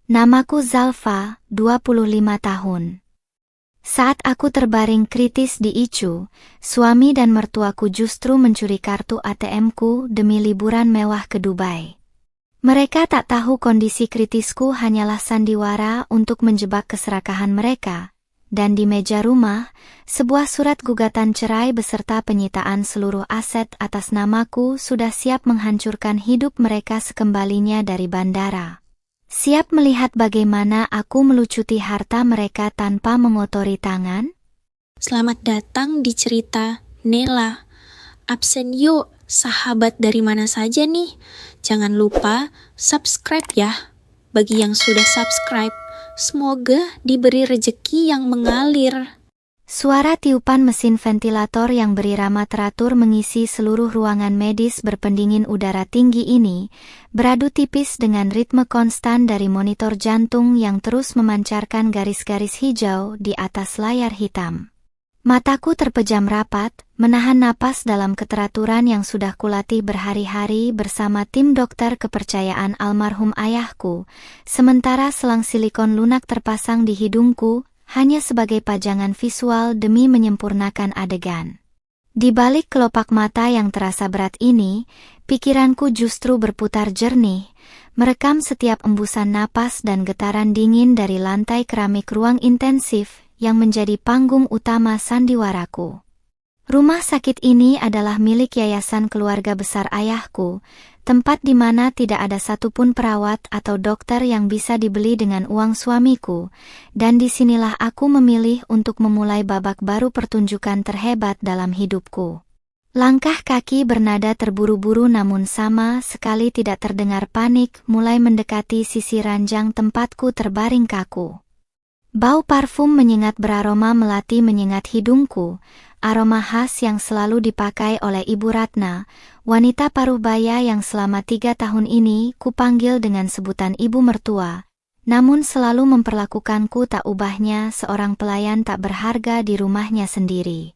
Namaku Zalfa, 25 tahun. Saat aku terbaring kritis di ICU, suami dan mertuaku justru mencuri kartu ATM-ku demi liburan mewah ke Dubai. Mereka tak tahu kondisi kritisku hanyalah sandiwara untuk menjebak keserakahan mereka, dan di meja rumah, sebuah surat gugatan cerai beserta penyitaan seluruh aset atas namaku sudah siap menghancurkan hidup mereka sekembalinya dari bandara. Siap melihat bagaimana aku melucuti harta mereka tanpa mengotori tangan? Selamat datang di cerita Nela. Absen yuk, sahabat dari mana saja nih? Jangan lupa subscribe ya. Bagi yang sudah subscribe, semoga diberi rejeki yang mengalir. Suara tiupan mesin ventilator yang berirama teratur mengisi seluruh ruangan medis berpendingin udara tinggi ini, beradu tipis dengan ritme konstan dari monitor jantung yang terus memancarkan garis-garis hijau di atas layar hitam. Mataku terpejam rapat, menahan napas dalam keteraturan yang sudah kulatih berhari-hari bersama tim dokter kepercayaan almarhum ayahku, sementara selang silikon lunak terpasang di hidungku, hanya sebagai pajangan visual demi menyempurnakan adegan. Di balik kelopak mata yang terasa berat ini, pikiranku justru berputar jernih, merekam setiap embusan napas dan getaran dingin dari lantai keramik ruang intensif yang menjadi panggung utama sandiwaraku. Rumah sakit ini adalah milik yayasan keluarga besar ayahku, tempat di mana tidak ada satupun perawat atau dokter yang bisa dibeli dengan uang suamiku, dan disinilah aku memilih untuk memulai babak baru pertunjukan terhebat dalam hidupku. Langkah kaki bernada terburu-buru namun sama sekali tidak terdengar panik mulai mendekati sisi ranjang tempatku terbaring kaku. Bau parfum menyengat beraroma melati menyengat hidungku, aroma khas yang selalu dipakai oleh Ibu Ratna, wanita paruh baya yang selama 3 tahun ini kupanggil dengan sebutan ibu mertua, namun selalu memperlakukanku tak ubahnya seorang pelayan tak berharga di rumahnya sendiri.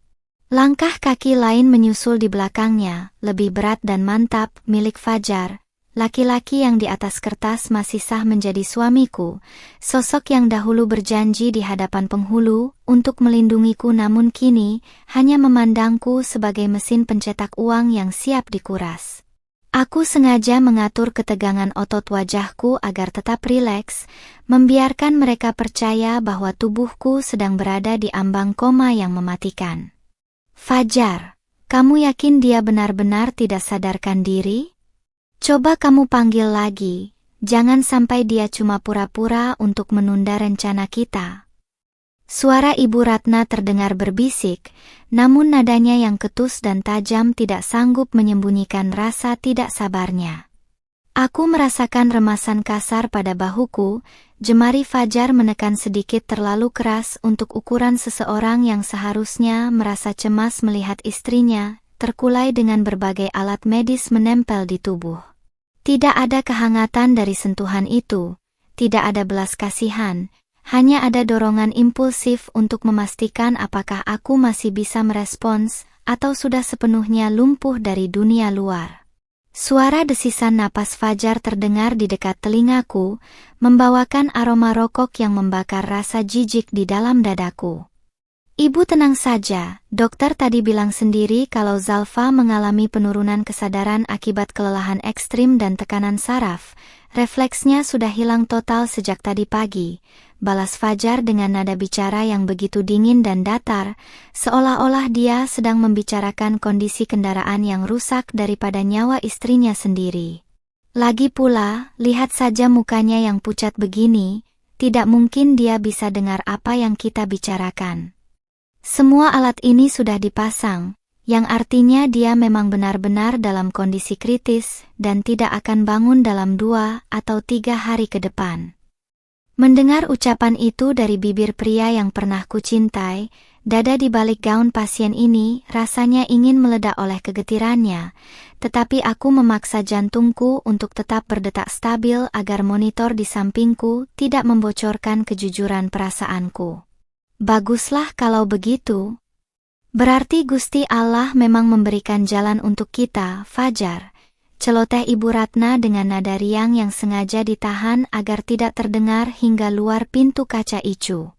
Langkah kaki lain menyusul di belakangnya, lebih berat dan mantap, milik Fajar, laki-laki yang di atas kertas masih sah menjadi suamiku, sosok yang dahulu berjanji di hadapan penghulu untuk melindungiku namun kini hanya memandangku sebagai mesin pencetak uang yang siap dikuras. Aku sengaja mengatur ketegangan otot wajahku agar tetap rileks, membiarkan mereka percaya bahwa tubuhku sedang berada di ambang koma yang mematikan. Fajar, kamu yakin dia benar-benar tidak sadarkan diri? Coba kamu panggil lagi, jangan sampai dia cuma pura-pura untuk menunda rencana kita. Suara Ibu Ratna terdengar berbisik, namun nadanya yang ketus dan tajam tidak sanggup menyembunyikan rasa tidak sabarnya. Aku merasakan remasan kasar pada bahuku, jemari Fajar menekan sedikit terlalu keras untuk ukuran seseorang yang seharusnya merasa cemas melihat istrinya, terkulai dengan berbagai alat medis menempel di tubuh. Tidak ada kehangatan dari sentuhan itu, tidak ada belas kasihan, hanya ada dorongan impulsif untuk memastikan apakah aku masih bisa merespons, atau sudah sepenuhnya lumpuh dari dunia luar. Suara desisan napas Fajar terdengar di dekat telingaku, membawakan aroma rokok yang membakar rasa jijik di dalam dadaku. Ibu tenang saja, dokter tadi bilang sendiri kalau Zalfa mengalami penurunan kesadaran akibat kelelahan ekstrim dan tekanan saraf. Refleksnya sudah hilang total sejak tadi pagi, balas Fajar dengan nada bicara yang begitu dingin dan datar, seolah-olah dia sedang membicarakan kondisi kendaraan yang rusak daripada nyawa istrinya sendiri. Lagi pula, lihat saja mukanya yang pucat begini, tidak mungkin dia bisa dengar apa yang kita bicarakan. Semua alat ini sudah dipasang, yang artinya dia memang benar-benar dalam kondisi kritis dan tidak akan bangun dalam 2 atau 3 hari ke depan. Mendengar ucapan itu dari bibir pria yang pernah kucintai, dada di balik gaun pasien ini rasanya ingin meledak oleh kegetirannya, tetapi aku memaksa jantungku untuk tetap berdetak stabil agar monitor di sampingku tidak membocorkan kejujuran perasaanku. Baguslah kalau begitu. Berarti Gusti Allah memang memberikan jalan untuk kita, Fajar. celoteh Ibu Ratna dengan nada riang yang sengaja ditahan agar tidak terdengar hingga luar pintu kaca Icu.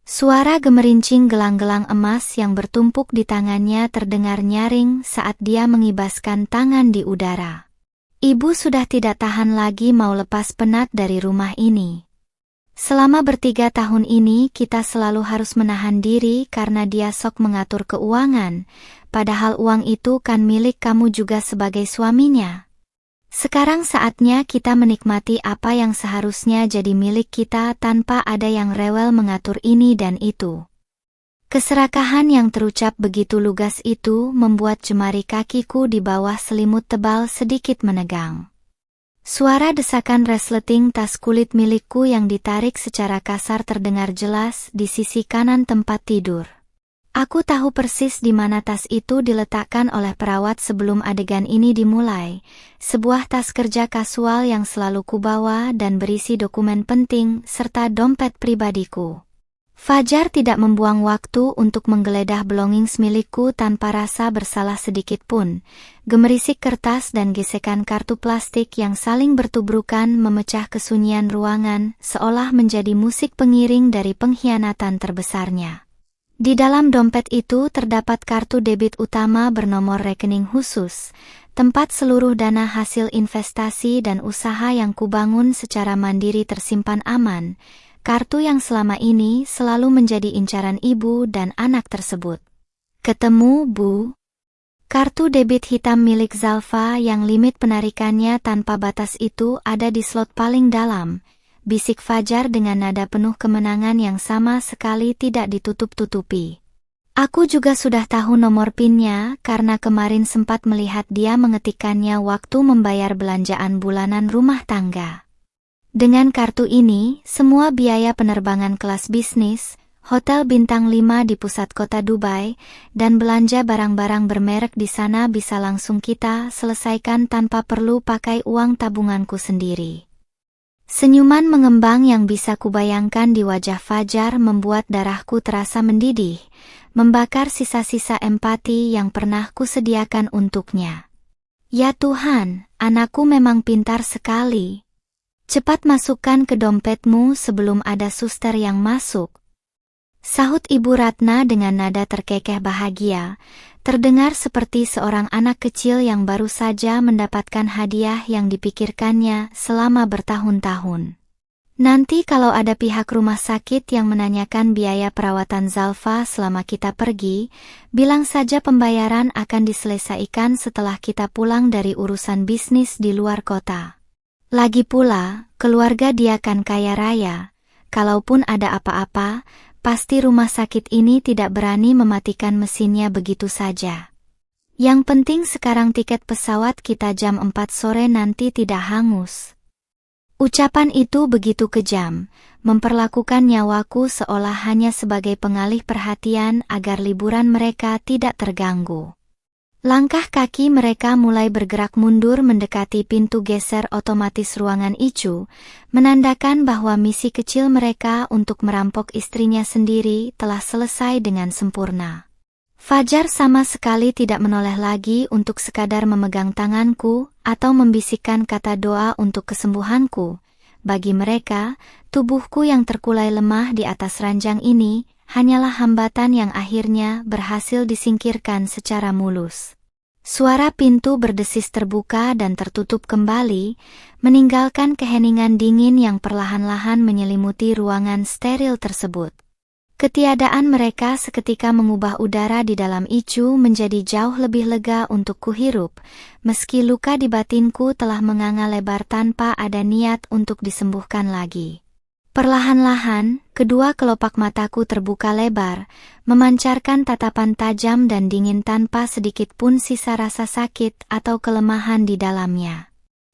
Suara gemerincing gelang-gelang emas yang bertumpuk di tangannya terdengar nyaring saat dia mengibaskan tangan di udara. Ibu sudah tidak tahan lagi mau lepas penat dari rumah ini. Selama ber3 tahun ini kita selalu harus menahan diri karena dia sok mengatur keuangan, padahal uang itu kan milik kamu juga sebagai suaminya. Sekarang saatnya kita menikmati apa yang seharusnya jadi milik kita tanpa ada yang rewel mengatur ini dan itu. Keserakahan yang terucap begitu lugas itu membuat jemari kakiku di bawah selimut tebal sedikit menegang. Suara desakan resleting tas kulit milikku yang ditarik secara kasar terdengar jelas di sisi kanan tempat tidur. Aku tahu persis di mana tas itu diletakkan oleh perawat sebelum adegan ini dimulai, sebuah tas kerja kasual yang selalu kubawa dan berisi dokumen penting serta dompet pribadiku. Fajar tidak membuang waktu untuk menggeledah belongings milikku tanpa rasa bersalah sedikit pun. Gemerisik kertas dan gesekan kartu plastik yang saling bertubrukan memecah kesunyian ruangan seolah menjadi musik pengiring dari pengkhianatan terbesarnya. Di dalam dompet itu terdapat kartu debit utama bernomor rekening khusus, tempat seluruh dana hasil investasi dan usaha yang kubangun secara mandiri tersimpan aman, kartu yang selama ini selalu menjadi incaran ibu dan anak tersebut. Ketemu, Bu? Kartu debit hitam milik Zalfa yang limit penarikannya tanpa batas itu ada di slot paling dalam, bisik Fajar dengan nada penuh kemenangan yang sama sekali tidak ditutup-tutupi. Aku juga sudah tahu nomor PIN-nya karena kemarin sempat melihat dia mengetikkannya waktu membayar belanjaan bulanan rumah tangga. Dengan kartu ini, semua biaya penerbangan kelas bisnis, hotel bintang 5 di pusat kota Dubai, dan belanja barang-barang bermerek di sana bisa langsung kita selesaikan tanpa perlu pakai uang tabunganku sendiri. Senyuman mengembang yang bisa kubayangkan di wajah Fajar membuat darahku terasa mendidih, membakar sisa-sisa empati yang pernah kusediakan untuknya. Ya Tuhan, anakku memang pintar sekali. Cepat masukkan ke dompetmu sebelum ada suster yang masuk. Sahut Ibu Ratna dengan nada terkekeh bahagia, terdengar seperti seorang anak kecil yang baru saja mendapatkan hadiah yang dipikirkannya selama bertahun-tahun. Nanti kalau ada pihak rumah sakit yang menanyakan biaya perawatan Zalfa selama kita pergi, bilang saja pembayaran akan diselesaikan setelah kita pulang dari urusan bisnis di luar kota. Lagi pula, keluarga dia kan kaya raya, kalaupun ada apa-apa, pasti rumah sakit ini tidak berani mematikan mesinnya begitu saja. Yang penting sekarang tiket pesawat kita jam 4 sore nanti tidak hangus. Ucapan itu begitu kejam, memperlakukan nyawaku seolah hanya sebagai pengalih perhatian agar liburan mereka tidak terganggu. Langkah kaki mereka mulai bergerak mundur mendekati pintu geser otomatis ruangan Icu, menandakan bahwa misi kecil mereka untuk merampok istrinya sendiri telah selesai dengan sempurna. Fajar sama sekali tidak menoleh lagi untuk sekadar memegang tanganku atau membisikkan kata doa untuk kesembuhanku. Bagi mereka, tubuhku yang terkulai lemah di atas ranjang ini hanyalah hambatan yang akhirnya berhasil disingkirkan secara mulus. Suara pintu berdesis terbuka dan tertutup kembali, meninggalkan keheningan dingin yang perlahan-lahan menyelimuti ruangan steril tersebut. Ketiadaan mereka seketika mengubah udara di dalam Icu menjadi jauh lebih lega untuk kuhirup, meski luka di batinku telah menganga lebar tanpa ada niat untuk disembuhkan lagi. Perlahan-lahan, kedua kelopak mataku terbuka lebar, memancarkan tatapan tajam dan dingin tanpa sedikit pun sisa rasa sakit atau kelemahan di dalamnya.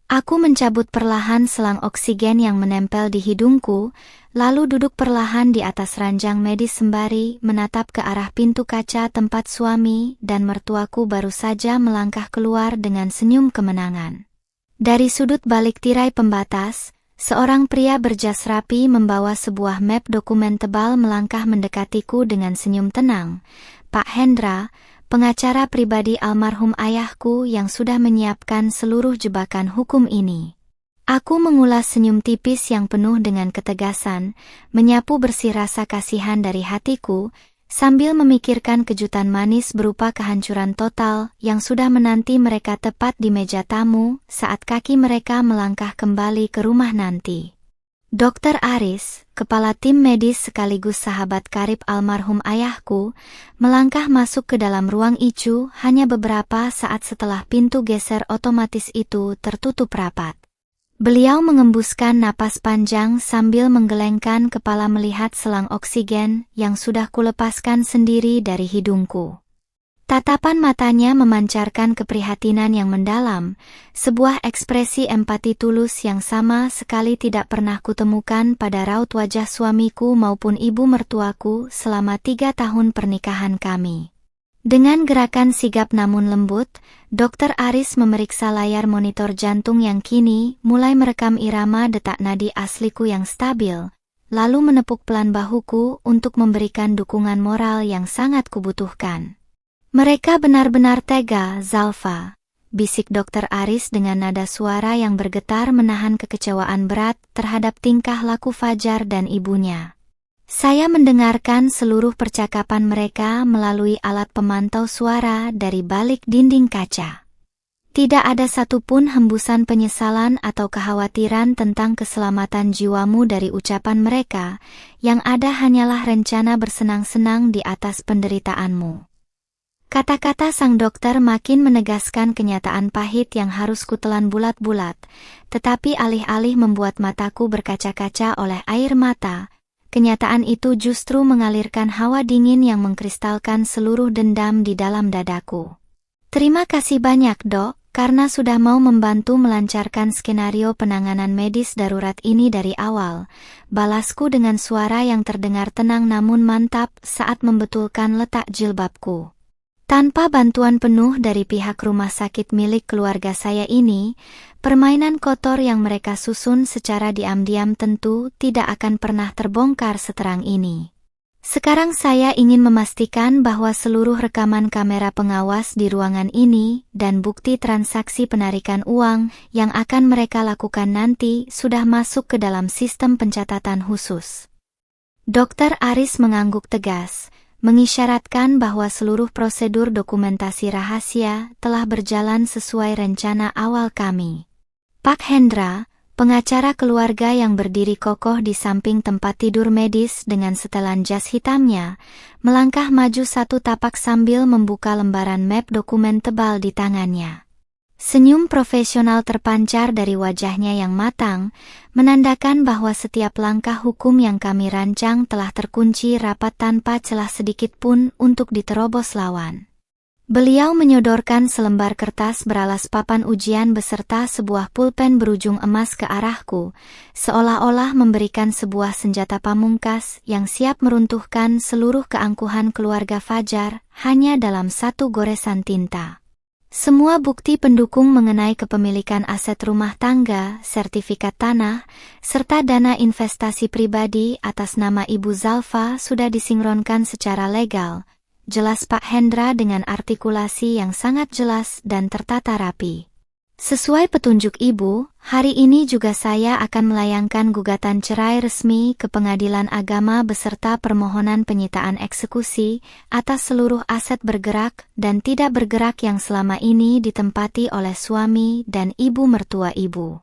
Aku mencabut perlahan selang oksigen yang menempel di hidungku, lalu duduk perlahan di atas ranjang medis sembari menatap ke arah pintu kaca tempat suami dan mertuaku baru saja melangkah keluar dengan senyum kemenangan. Dari sudut balik tirai pembatas, seorang pria berjas rapi membawa sebuah map dokumen tebal melangkah mendekatiku dengan senyum tenang. Pak Hendra, pengacara pribadi almarhum ayahku yang sudah menyiapkan seluruh jebakan hukum ini. Aku mengulas senyum tipis yang penuh dengan ketegasan, menyapu bersih rasa kasihan dari hatiku, sambil memikirkan kejutan manis berupa kehancuran total yang sudah menanti mereka tepat di meja tamu saat kaki mereka melangkah kembali ke rumah nanti. Dr. Aris, kepala tim medis sekaligus sahabat karib almarhum ayahku, melangkah masuk ke dalam ruang ICU hanya beberapa saat setelah pintu geser otomatis itu tertutup rapat. Beliau mengembuskan napas panjang sambil menggelengkan kepala melihat selang oksigen yang sudah kulepaskan sendiri dari hidungku. Tatapan matanya memancarkan keprihatinan yang mendalam, sebuah ekspresi empati tulus yang sama sekali tidak pernah kutemukan pada raut wajah suamiku maupun ibu mertuaku selama 3 tahun pernikahan kami. Dengan gerakan sigap namun lembut, Dr. Aris memeriksa layar monitor jantung yang kini mulai merekam irama detak nadi asliku yang stabil, lalu menepuk pelan bahuku untuk memberikan dukungan moral yang sangat kubutuhkan. "Mereka benar-benar tega, Zalfa," bisik Dr. Aris dengan nada suara yang bergetar menahan kekecewaan berat terhadap tingkah laku Fajar dan ibunya. Saya mendengarkan seluruh percakapan mereka melalui alat pemantau suara dari balik dinding kaca. Tidak ada satupun hembusan penyesalan atau kekhawatiran tentang keselamatan jiwamu dari ucapan mereka, yang ada hanyalah rencana bersenang-senang di atas penderitaanmu. Kata-kata sang dokter makin menegaskan kenyataan pahit yang harus kutelan bulat-bulat, tetapi alih-alih membuat mataku berkaca-kaca oleh air mata, kenyataan itu justru mengalirkan hawa dingin yang mengkristalkan seluruh dendam di dalam dadaku. "Terima kasih banyak, Dok, karena sudah mau membantu melancarkan skenario penanganan medis darurat ini dari awal," balasku dengan suara yang terdengar tenang namun mantap saat membetulkan letak jilbabku. Tanpa bantuan penuh dari pihak rumah sakit milik keluarga saya ini, permainan kotor yang mereka susun secara diam-diam tentu tidak akan pernah terbongkar seterang ini. Sekarang saya ingin memastikan bahwa seluruh rekaman kamera pengawas di ruangan ini dan bukti transaksi penarikan uang yang akan mereka lakukan nanti sudah masuk ke dalam sistem pencatatan khusus. Dr. Aris mengangguk tegas, mengisyaratkan bahwa seluruh prosedur dokumentasi rahasia telah berjalan sesuai rencana awal kami. Pak Hendra, pengacara keluarga yang berdiri kokoh di samping tempat tidur medis dengan setelan jas hitamnya, melangkah maju satu tapak sambil membuka lembaran map dokumen tebal di tangannya. Senyum profesional terpancar dari wajahnya yang matang, menandakan bahwa setiap langkah hukum yang kami rancang telah terkunci rapat tanpa celah sedikit pun untuk diterobos lawan. Beliau menyodorkan selembar kertas beralas papan ujian beserta sebuah pulpen berujung emas ke arahku, seolah-olah memberikan sebuah senjata pamungkas yang siap meruntuhkan seluruh keangkuhan keluarga Fajar hanya dalam satu goresan tinta. Semua bukti pendukung mengenai kepemilikan aset rumah tangga, sertifikat tanah, serta dana investasi pribadi atas nama Ibu Zalfa sudah disinkronkan secara legal, jelas Pak Hendra dengan artikulasi yang sangat jelas dan tertata rapi. "Sesuai petunjuk Ibu, hari ini juga saya akan melayangkan gugatan cerai resmi ke Pengadilan Agama beserta permohonan penyitaan eksekusi atas seluruh aset bergerak dan tidak bergerak yang selama ini ditempati oleh suami dan ibu mertua Ibu.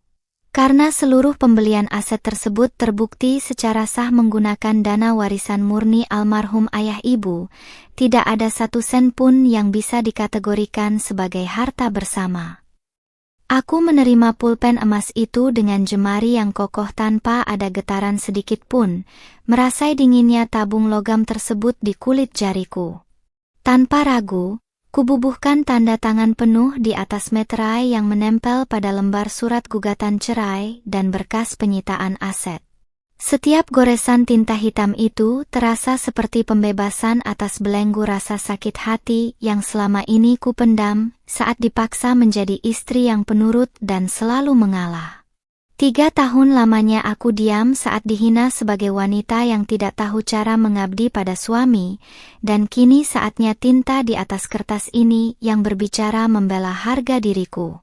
Karena seluruh pembelian aset tersebut terbukti secara sah menggunakan dana warisan murni almarhum ayah Ibu, tidak ada satu sen pun yang bisa dikategorikan sebagai harta bersama." Aku menerima pulpen emas itu dengan jemari yang kokoh tanpa ada getaran sedikit pun, merasai dinginnya tabung logam tersebut di kulit jariku. Tanpa ragu, kububuhkan tanda tangan penuh di atas meterai yang menempel pada lembar surat gugatan cerai dan berkas penyitaan aset. Setiap goresan tinta hitam itu terasa seperti pembebasan atas belenggu rasa sakit hati yang selama ini kupendam saat dipaksa menjadi istri yang penurut dan selalu mengalah. 3 tahun lamanya aku diam saat dihina sebagai wanita yang tidak tahu cara mengabdi pada suami, dan kini saatnya tinta di atas kertas ini yang berbicara membela harga diriku.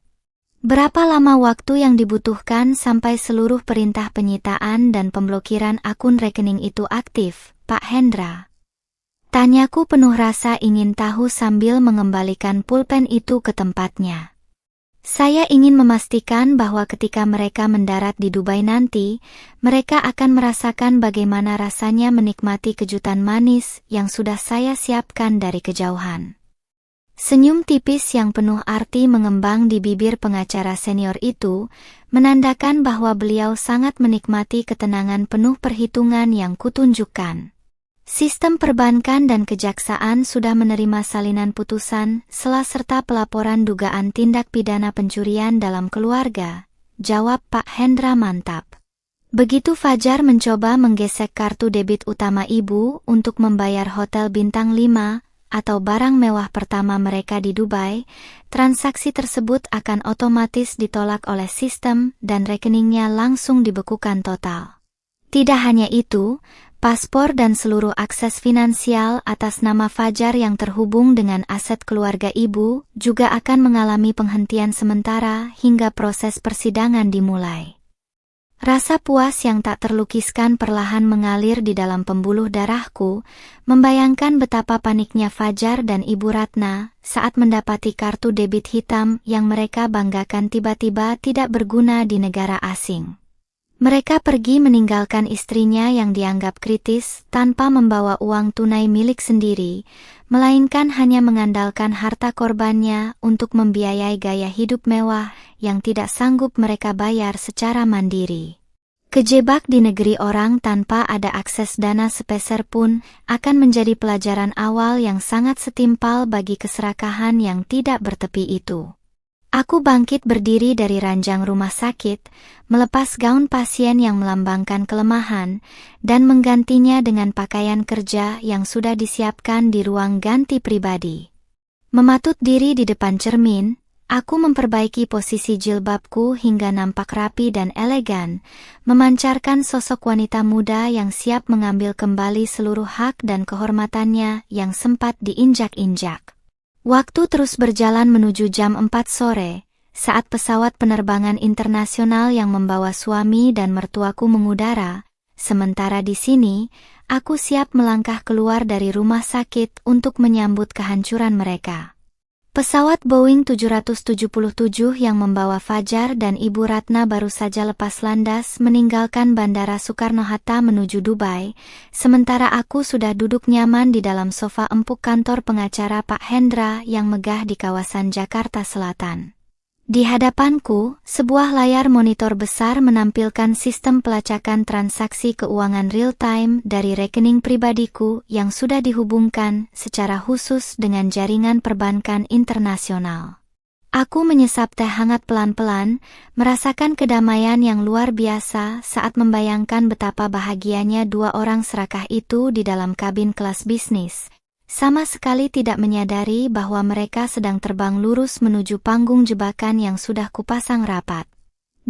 Berapa lama waktu yang dibutuhkan sampai seluruh perintah penyitaan dan pemblokiran akun rekening itu aktif, Pak Hendra? Tanyaku penuh rasa ingin tahu sambil mengembalikan pulpen itu ke tempatnya. Saya ingin memastikan bahwa ketika mereka mendarat di Dubai nanti, mereka akan merasakan bagaimana rasanya menikmati kejutan manis yang sudah saya siapkan dari kejauhan. Senyum tipis yang penuh arti mengembang di bibir pengacara senior itu, menandakan bahwa beliau sangat menikmati ketenangan penuh perhitungan yang kutunjukkan. Sistem perbankan dan kejaksaan sudah menerima salinan putusan serta pelaporan dugaan tindak pidana pencurian dalam keluarga, jawab Pak Hendra mantap. Begitu Fajar mencoba menggesek kartu debit utama ibu untuk membayar hotel bintang 5 atau barang mewah pertama mereka di Dubai, transaksi tersebut akan otomatis ditolak oleh sistem dan rekeningnya langsung dibekukan total. Tidak hanya itu, paspor dan seluruh akses finansial atas nama Fajar yang terhubung dengan aset keluarga ibu juga akan mengalami penghentian sementara hingga proses persidangan dimulai. Rasa puas yang tak terlukiskan perlahan mengalir di dalam pembuluh darahku, membayangkan betapa paniknya Fajar dan Ibu Ratna saat mendapati kartu debit hitam yang mereka banggakan tiba-tiba tidak berguna di negara asing. Mereka pergi meninggalkan istrinya yang dianggap kritis tanpa membawa uang tunai milik sendiri, melainkan hanya mengandalkan harta korbannya untuk membiayai gaya hidup mewah yang tidak sanggup mereka bayar secara mandiri. Kejebak di negeri orang tanpa ada akses dana sepeser pun akan menjadi pelajaran awal yang sangat setimpal bagi keserakahan yang tidak bertepi itu. Aku bangkit berdiri dari ranjang rumah sakit, melepas gaun pasien yang melambangkan kelemahan, dan menggantinya dengan pakaian kerja yang sudah disiapkan di ruang ganti pribadi. Mematut diri di depan cermin, aku memperbaiki posisi jilbabku hingga nampak rapi dan elegan, memancarkan sosok wanita muda yang siap mengambil kembali seluruh hak dan kehormatannya yang sempat diinjak-injak. Waktu terus berjalan menuju jam 4 sore, saat pesawat penerbangan internasional yang membawa suami dan mertuaku mengudara. Sementara di sini, aku siap melangkah keluar dari rumah sakit untuk menyambut kehancuran mereka. Pesawat Boeing 777 yang membawa Fajar dan Ibu Ratna baru saja lepas landas meninggalkan Bandara Soekarno-Hatta menuju Dubai, sementara aku sudah duduk nyaman di dalam sofa empuk kantor pengacara Pak Hendra yang megah di kawasan Jakarta Selatan. Di hadapanku, sebuah layar monitor besar menampilkan sistem pelacakan transaksi keuangan real-time dari rekening pribadiku yang sudah dihubungkan secara khusus dengan jaringan perbankan internasional. Aku menyesap teh hangat pelan-pelan, merasakan kedamaian yang luar biasa saat membayangkan betapa bahagianya 2 orang serakah itu di dalam kabin kelas bisnis. Sama sekali tidak menyadari bahwa mereka sedang terbang lurus menuju panggung jebakan yang sudah kupasang rapat.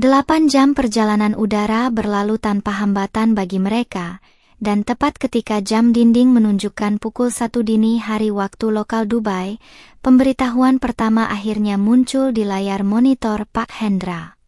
8 jam perjalanan udara berlalu tanpa hambatan bagi mereka, dan tepat ketika jam dinding menunjukkan pukul 1 dini hari waktu lokal Dubai, pemberitahuan pertama akhirnya muncul di layar monitor Pak Hendra.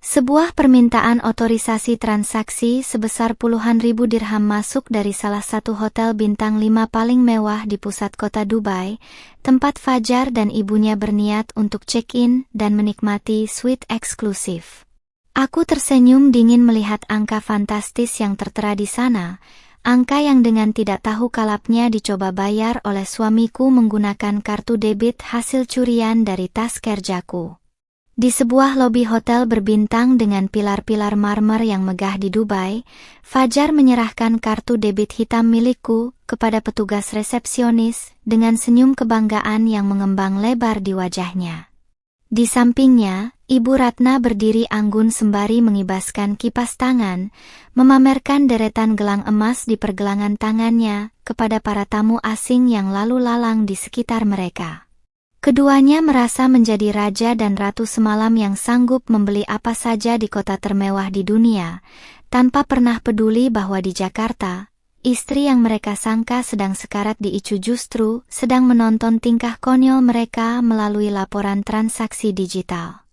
Sebuah permintaan otorisasi transaksi sebesar puluhan ribu dirham masuk dari salah satu hotel bintang 5 paling mewah di pusat kota Dubai, tempat Fajar dan ibunya berniat untuk check-in dan menikmati suite eksklusif. Aku tersenyum dingin melihat angka fantastis yang tertera di sana, angka yang dengan tidak tahu kalapnya dicoba bayar oleh suamiku menggunakan kartu debit hasil curian dari tas kerjaku. Di sebuah lobi hotel berbintang dengan pilar-pilar marmer yang megah di Dubai, Fajar menyerahkan kartu debit hitam milikku kepada petugas resepsionis dengan senyum kebanggaan yang mengembang lebar di wajahnya. Di sampingnya, Ibu Ratna berdiri anggun sembari mengibaskan kipas tangan, memamerkan deretan gelang emas di pergelangan tangannya kepada para tamu asing yang lalu lalang di sekitar mereka. Keduanya merasa menjadi raja dan ratu semalam yang sanggup membeli apa saja di kota termewah di dunia, tanpa pernah peduli bahwa di Jakarta, istri yang mereka sangka sedang sekarat di ICU justru sedang menonton tingkah konyol mereka melalui laporan transaksi digital.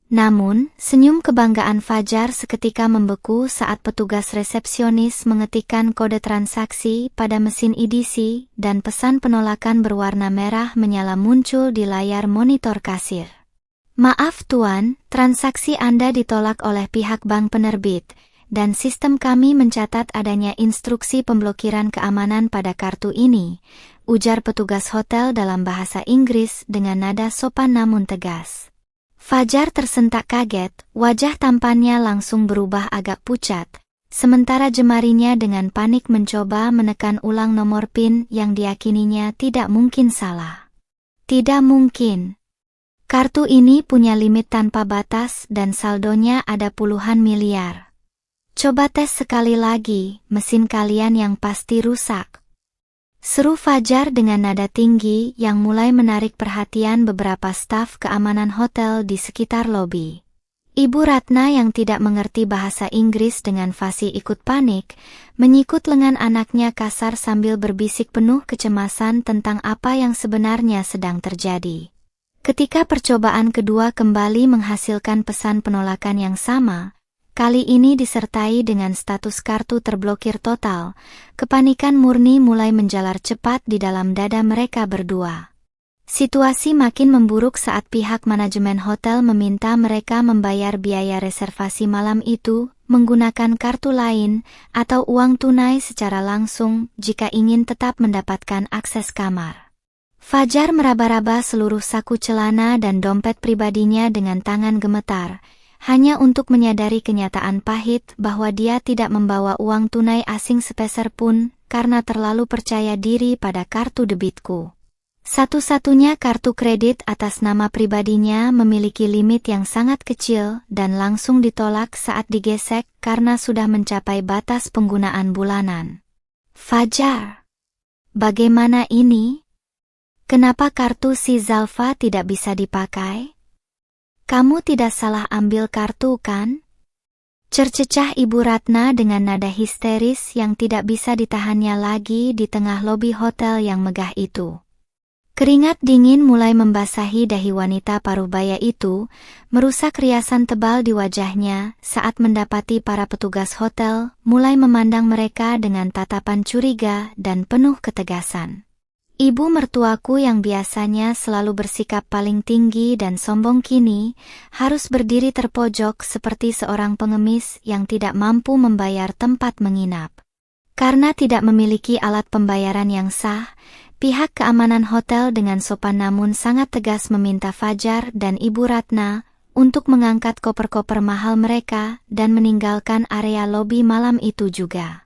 Namun, senyum kebanggaan Fajar seketika membeku saat petugas resepsionis mengetikkan kode transaksi pada mesin EDC dan pesan penolakan berwarna merah menyala muncul di layar monitor kasir. Maaf Tuan, transaksi Anda ditolak oleh pihak bank penerbit, dan sistem kami mencatat adanya instruksi pemblokiran keamanan pada kartu ini, ujar petugas hotel dalam bahasa Inggris dengan nada sopan namun tegas. Fajar tersentak kaget, wajah tampannya langsung berubah agak pucat, sementara jemarinya dengan panik mencoba menekan ulang nomor PIN yang diyakininya tidak mungkin salah. Tidak mungkin. Kartu ini punya limit tanpa batas dan saldonya ada puluhan miliar. Coba tes sekali lagi, mesin kalian yang pasti rusak. Seru Fajar dengan nada tinggi yang mulai menarik perhatian beberapa staf keamanan hotel di sekitar lobi. Ibu Ratna yang tidak mengerti bahasa Inggris dengan fasih ikut panik, menyikut lengan anaknya kasar sambil berbisik penuh kecemasan tentang apa yang sebenarnya sedang terjadi. Ketika percobaan kedua kembali menghasilkan pesan penolakan yang sama, kali ini disertai dengan status kartu terblokir total, kepanikan murni mulai menjalar cepat di dalam dada mereka berdua. Situasi makin memburuk saat pihak manajemen hotel meminta mereka membayar biaya reservasi malam itu menggunakan kartu lain atau uang tunai secara langsung jika ingin tetap mendapatkan akses kamar. Fajar meraba-raba seluruh saku celana dan dompet pribadinya dengan tangan gemetar, hanya untuk menyadari kenyataan pahit bahwa dia tidak membawa uang tunai asing sepeser pun karena terlalu percaya diri pada kartu debitku. Satu-satunya kartu kredit atas nama pribadinya memiliki limit yang sangat kecil dan langsung ditolak saat digesek karena sudah mencapai batas penggunaan bulanan. Fajar, bagaimana ini? Kenapa kartu si Zalfa tidak bisa dipakai? Kamu tidak salah ambil kartu kan? Cercecah Ibu Ratna dengan nada histeris yang tidak bisa ditahannya lagi di tengah lobi hotel yang megah itu. Keringat dingin mulai membasahi dahi wanita paruh baya itu, merusak riasan tebal di wajahnya saat mendapati para petugas hotel mulai memandang mereka dengan tatapan curiga dan penuh ketegasan. Ibu mertuaku yang biasanya selalu bersikap paling tinggi dan sombong kini harus berdiri terpojok seperti seorang pengemis yang tidak mampu membayar tempat menginap. Karena tidak memiliki alat pembayaran yang sah, pihak keamanan hotel dengan sopan namun sangat tegas meminta Fajar dan Ibu Ratna untuk mengangkat koper-koper mahal mereka dan meninggalkan area lobi malam itu juga.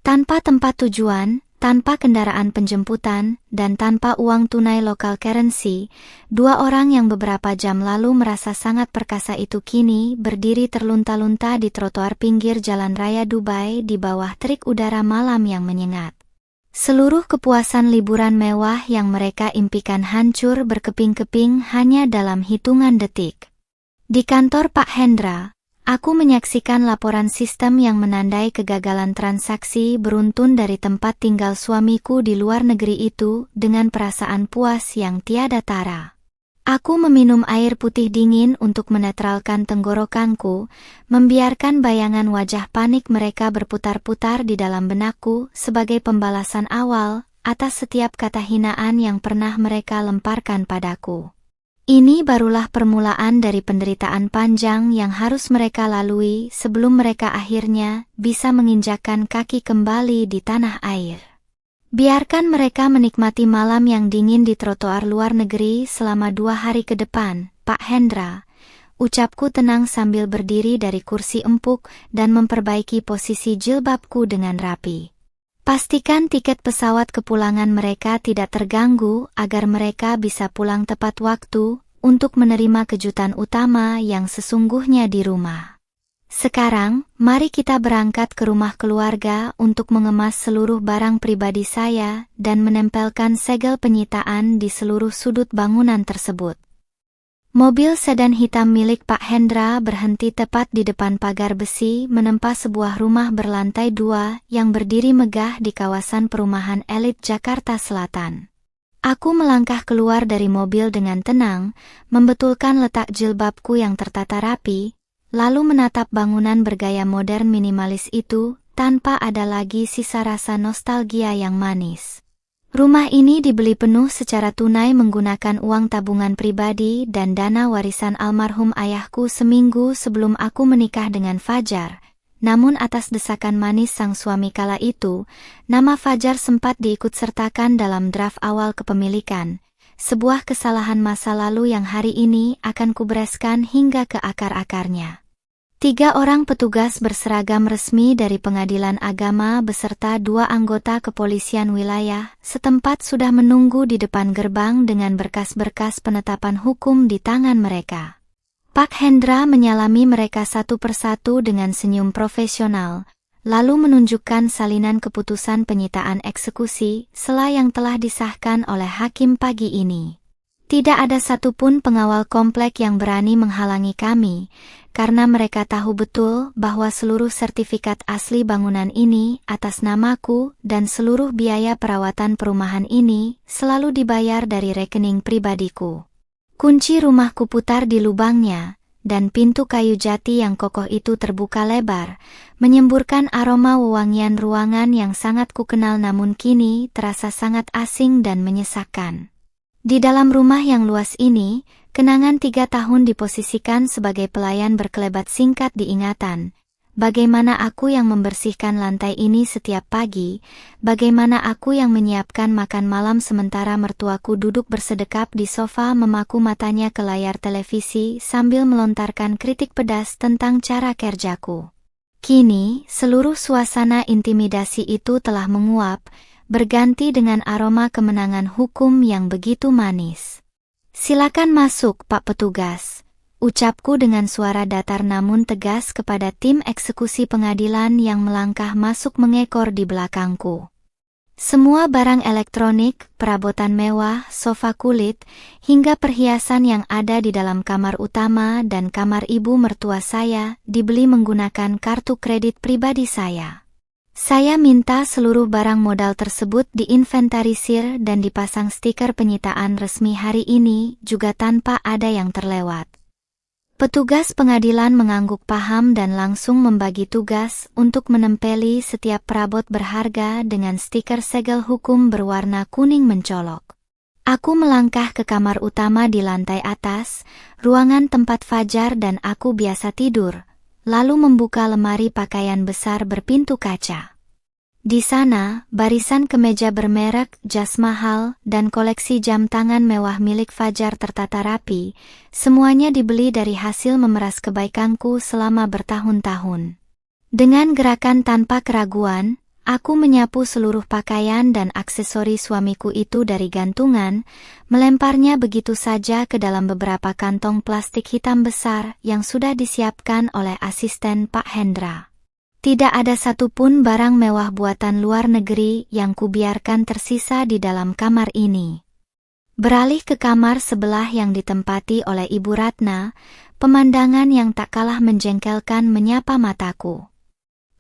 Tanpa tempat tujuan, tanpa kendaraan penjemputan, dan tanpa uang tunai local currency, dua orang yang beberapa jam lalu merasa sangat perkasa itu kini berdiri terlunta-lunta di trotoar pinggir jalan raya Dubai di bawah terik udara malam yang menyengat. Seluruh kepuasan liburan mewah yang mereka impikan hancur berkeping-keping hanya dalam hitungan detik. Di kantor Pak Hendra, aku menyaksikan laporan sistem yang menandai kegagalan transaksi beruntun dari tempat tinggal suamiku di luar negeri itu dengan perasaan puas yang tiada tara. Aku meminum air putih dingin untuk menetralkan tenggorokanku, membiarkan bayangan wajah panik mereka berputar-putar di dalam benakku sebagai pembalasan awal atas setiap kata hinaan yang pernah mereka lemparkan padaku. Ini barulah permulaan dari penderitaan panjang yang harus mereka lalui sebelum mereka akhirnya bisa menginjakkan kaki kembali di tanah air. Biarkan mereka menikmati malam yang dingin di trotoar luar negeri selama 2 hari ke depan, Pak Hendra, ucapku tenang sambil berdiri dari kursi empuk dan memperbaiki posisi jilbabku dengan rapi. Pastikan tiket pesawat kepulangan mereka tidak terganggu agar mereka bisa pulang tepat waktu untuk menerima kejutan utama yang sesungguhnya di rumah. Sekarang, mari kita berangkat ke rumah keluarga untuk mengemas seluruh barang pribadi saya dan menempelkan segel penyitaan di seluruh sudut bangunan tersebut. Mobil sedan hitam milik Pak Hendra berhenti tepat di depan pagar besi menempa sebuah rumah berlantai 2 yang berdiri megah di kawasan perumahan elit Jakarta Selatan. Aku melangkah keluar dari mobil dengan tenang, membetulkan letak jilbabku yang tertata rapi, lalu menatap bangunan bergaya modern minimalis itu tanpa ada lagi sisa rasa nostalgia yang manis. Rumah ini dibeli penuh secara tunai menggunakan uang tabungan pribadi dan dana warisan almarhum ayahku seminggu sebelum aku menikah dengan Fajar. Namun atas desakan manis sang suami kala itu, nama Fajar sempat diikutsertakan dalam draft awal kepemilikan. Sebuah kesalahan masa lalu yang hari ini akan kubereskan hingga ke akar-akarnya. 3 orang petugas berseragam resmi dari Pengadilan Agama beserta 2 anggota kepolisian wilayah setempat sudah menunggu di depan gerbang dengan berkas-berkas penetapan hukum di tangan mereka. Pak Hendra menyalami mereka satu persatu dengan senyum profesional, lalu menunjukkan salinan keputusan penyitaan eksekusi sela yang telah disahkan oleh hakim pagi ini. Tidak ada satupun pengawal komplek yang berani menghalangi kami, karena mereka tahu betul bahwa seluruh sertifikat asli bangunan ini atas namaku dan seluruh biaya perawatan perumahan ini selalu dibayar dari rekening pribadiku. Kunci rumahku putar di lubangnya, dan pintu kayu jati yang kokoh itu terbuka lebar, menyemburkan aroma wewangian ruangan yang sangat kukenal namun kini terasa sangat asing dan menyesakkan. Di dalam rumah yang luas ini, kenangan 3 tahun diposisikan sebagai pelayan berkelebat singkat diingatan. Bagaimana aku yang membersihkan lantai ini setiap pagi, bagaimana aku yang menyiapkan makan malam sementara mertuaku duduk bersedekap di sofa memaku matanya ke layar televisi sambil melontarkan kritik pedas tentang cara kerjaku. Kini, seluruh suasana intimidasi itu telah menguap, berganti dengan aroma kemenangan hukum yang begitu manis. "Silakan masuk, Pak Petugas," ucapku dengan suara datar namun tegas kepada tim eksekusi pengadilan yang melangkah masuk mengekor di belakangku. Semua barang elektronik, perabotan mewah, sofa kulit, hingga perhiasan yang ada di dalam kamar utama dan kamar ibu mertua saya dibeli menggunakan kartu kredit pribadi saya. Saya minta seluruh barang modal tersebut diinventarisir dan dipasang stiker penyitaan resmi hari ini juga tanpa ada yang terlewat. Petugas pengadilan mengangguk paham dan langsung membagi tugas untuk menempeli setiap perabot berharga dengan stiker segel hukum berwarna kuning mencolok. Aku melangkah ke kamar utama di lantai atas, ruangan tempat Fajar dan aku biasa tidur, lalu membuka lemari pakaian besar berpintu kaca. Di sana, barisan kemeja bermerek, jas mahal, dan koleksi jam tangan mewah milik Fajar tertata rapi, semuanya dibeli dari hasil memeras kebaikanku selama bertahun-tahun. Dengan gerakan tanpa keraguan, aku menyapu seluruh pakaian dan aksesori suamiku itu dari gantungan, melemparnya begitu saja ke dalam beberapa kantong plastik hitam besar yang sudah disiapkan oleh asisten Pak Hendra. Tidak ada satupun barang mewah buatan luar negeri yang kubiarkan tersisa di dalam kamar ini. Beralih ke kamar sebelah yang ditempati oleh Ibu Ratna, pemandangan yang tak kalah menjengkelkan menyapa mataku.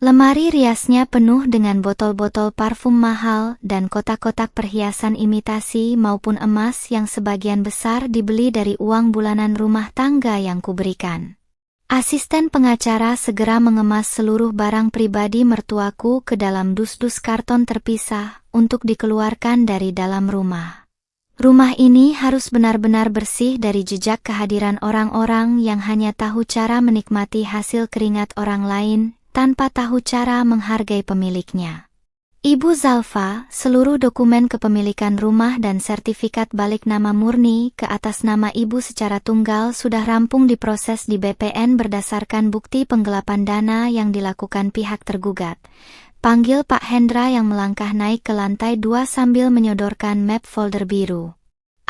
Lemari riasnya penuh dengan botol-botol parfum mahal dan kotak-kotak perhiasan imitasi maupun emas yang sebagian besar dibeli dari uang bulanan rumah tangga yang kuberikan. Asisten pengacara segera mengemas seluruh barang pribadi mertuaku ke dalam dus-dus karton terpisah untuk dikeluarkan dari dalam rumah. Rumah ini harus benar-benar bersih dari jejak kehadiran orang-orang yang hanya tahu cara menikmati hasil keringat orang lain tanpa tahu cara menghargai pemiliknya. Ibu Zalfa, seluruh dokumen kepemilikan rumah dan sertifikat balik nama murni ke atas nama ibu secara tunggal sudah rampung diproses di BPN berdasarkan bukti penggelapan dana yang dilakukan pihak tergugat. Panggil Pak Hendra yang melangkah naik ke lantai 2 sambil menyodorkan map folder biru.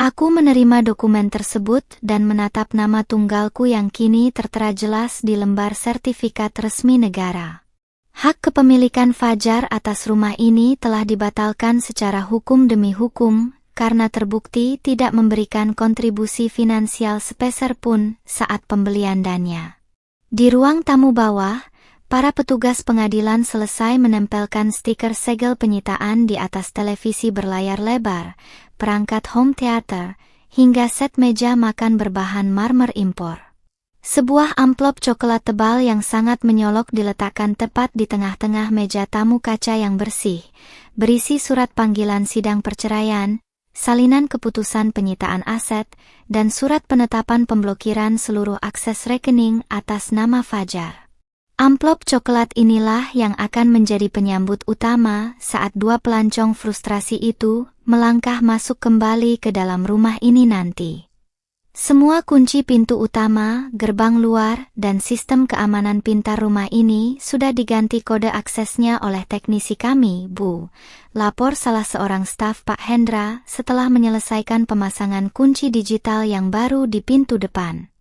Aku menerima dokumen tersebut dan menatap nama tunggalku yang kini tertera jelas di lembar sertifikat resmi negara. Hak kepemilikan Fajar atas rumah ini telah dibatalkan secara hukum demi hukum karena terbukti tidak memberikan kontribusi finansial sepeser pun saat pembelian dannya. Di ruang tamu bawah, para petugas pengadilan selesai menempelkan stiker segel penyitaan di atas televisi berlayar lebar, perangkat home theater, hingga set meja makan berbahan marmer impor. Sebuah amplop coklat tebal yang sangat menyolok diletakkan tepat di tengah-tengah meja tamu kaca yang bersih, berisi surat panggilan sidang perceraian, salinan keputusan penyitaan aset, dan surat penetapan pemblokiran seluruh akses rekening atas nama Fajar. Amplop coklat inilah yang akan menjadi penyambut utama saat dua pelancong frustrasi itu melangkah masuk kembali ke dalam rumah ini nanti. Semua kunci pintu utama, gerbang luar, dan sistem keamanan pintar rumah ini sudah diganti kode aksesnya oleh teknisi kami, Bu. Lapor salah seorang staf Pak Hendra setelah menyelesaikan pemasangan kunci digital yang baru di pintu depan.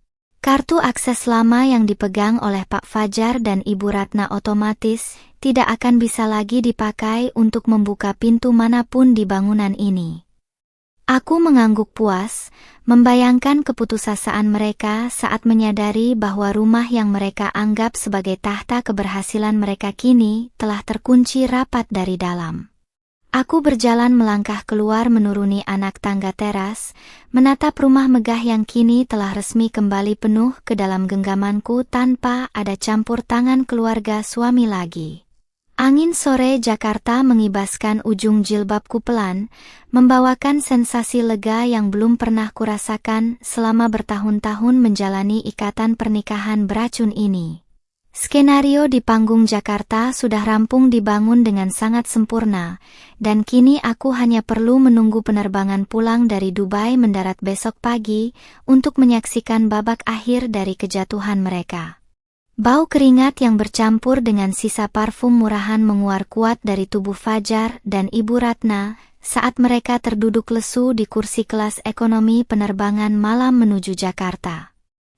Kartu akses lama yang dipegang oleh Pak Fajar dan Ibu Ratna otomatis tidak akan bisa lagi dipakai untuk membuka pintu manapun di bangunan ini. Aku mengangguk puas, membayangkan keputusasaan mereka saat menyadari bahwa rumah yang mereka anggap sebagai tahta keberhasilan mereka kini telah terkunci rapat dari dalam. Aku berjalan melangkah keluar menuruni anak tangga teras, menatap rumah megah yang kini telah resmi kembali penuh ke dalam genggamanku tanpa ada campur tangan keluarga suami lagi. Angin sore Jakarta mengibaskan ujung jilbabku pelan, membawakan sensasi lega yang belum pernah kurasakan selama bertahun-tahun menjalani ikatan pernikahan beracun ini. Skenario di panggung Jakarta sudah rampung dibangun dengan sangat sempurna, dan kini aku hanya perlu menunggu penerbangan pulang dari Dubai mendarat besok pagi untuk menyaksikan babak akhir dari kejatuhan mereka. Bau keringat yang bercampur dengan sisa parfum murahan menguar kuat dari tubuh Fajar dan Ibu Ratna saat mereka terduduk lesu di kursi kelas ekonomi penerbangan malam menuju Jakarta.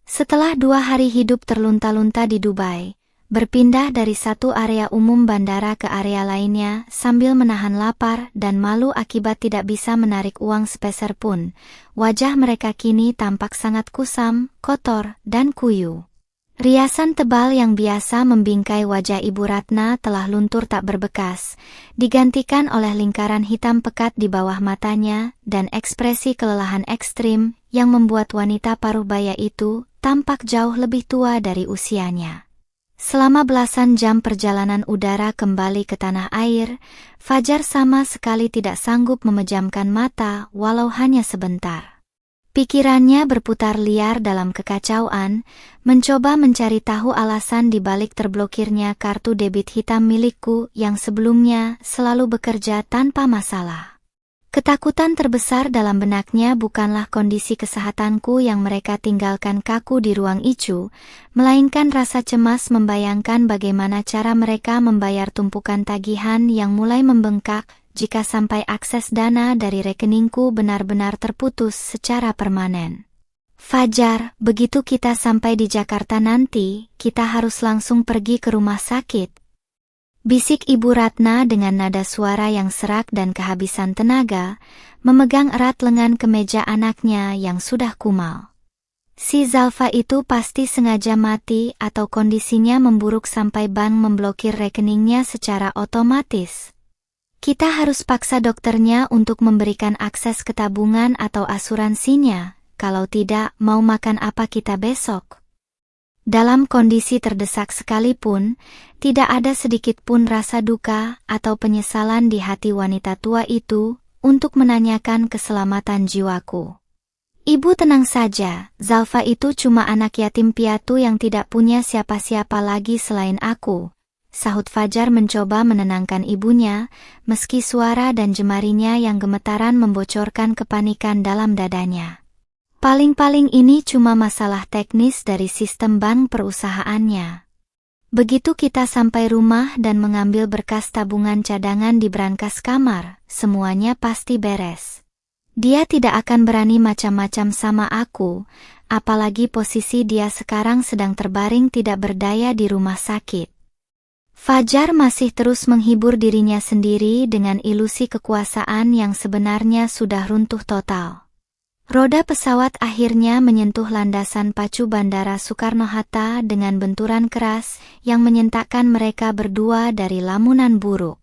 Setelah 2 hari hidup terlunta-lunta di Dubai, berpindah dari satu area umum bandara ke area lainnya sambil menahan lapar dan malu akibat tidak bisa menarik uang sepeser pun, wajah mereka kini tampak sangat kusam, kotor, dan kuyu. Riasan tebal yang biasa membingkai wajah Ibu Ratna telah luntur tak berbekas, digantikan oleh lingkaran hitam pekat di bawah matanya dan ekspresi kelelahan ekstrim yang membuat wanita paruh baya itu tampak jauh lebih tua dari usianya. Selama belasan jam perjalanan udara kembali ke tanah air, Fajar sama sekali tidak sanggup memejamkan mata walau hanya sebentar. Pikirannya berputar liar dalam kekacauan, mencoba mencari tahu alasan di balik terblokirnya kartu debit hitam milikku yang sebelumnya selalu bekerja tanpa masalah. Ketakutan terbesar dalam benaknya bukanlah kondisi kesehatanku yang mereka tinggalkan kaku di ruang icu, melainkan rasa cemas membayangkan bagaimana cara mereka membayar tumpukan tagihan yang mulai membengkak jika sampai akses dana dari rekeningku benar-benar terputus secara permanen. Fajar, begitu kita sampai di Jakarta nanti, kita harus langsung pergi ke rumah sakit. Bisik Ibu Ratna dengan nada suara yang serak dan kehabisan tenaga, memegang erat lengan kemeja anaknya yang sudah kumal. Si Zalfa itu pasti sengaja mati atau kondisinya memburuk sampai bank memblokir rekeningnya secara otomatis. Kita harus paksa dokternya untuk memberikan akses ke tabungan atau asuransinya, kalau tidak mau makan apa kita besok. Dalam kondisi terdesak sekalipun, tidak ada sedikit pun rasa duka atau penyesalan di hati wanita tua itu untuk menanyakan keselamatan jiwaku. Ibu tenang saja, Zalfa itu cuma anak yatim piatu yang tidak punya siapa-siapa lagi selain aku, sahut Fajar mencoba menenangkan ibunya, meski suara dan jemarinya yang gemetaran membocorkan kepanikan dalam dadanya. Paling-paling ini cuma masalah teknis dari sistem bank perusahaannya. Begitu kita sampai rumah dan mengambil berkas tabungan cadangan di brankas kamar, semuanya pasti beres. Dia tidak akan berani macam-macam sama aku, apalagi posisi dia sekarang sedang terbaring tidak berdaya di rumah sakit. Fajar masih terus menghibur dirinya sendiri dengan ilusi kekuasaan yang sebenarnya sudah runtuh total. Roda pesawat akhirnya menyentuh landasan pacu Bandara Soekarno-Hatta dengan benturan keras yang menyentakkan mereka berdua dari lamunan buruk.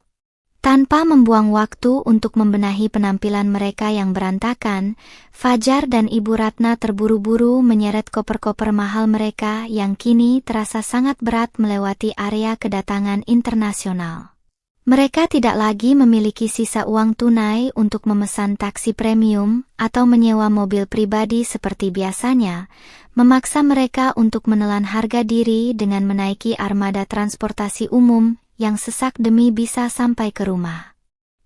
Tanpa membuang waktu untuk membenahi penampilan mereka yang berantakan, Fajar dan Ibu Ratna terburu-buru menyeret koper-koper mahal mereka yang kini terasa sangat berat melewati area kedatangan internasional. Mereka tidak lagi memiliki sisa uang tunai untuk memesan taksi premium atau menyewa mobil pribadi seperti biasanya, memaksa mereka untuk menelan harga diri dengan menaiki armada transportasi umum yang sesak demi bisa sampai ke rumah.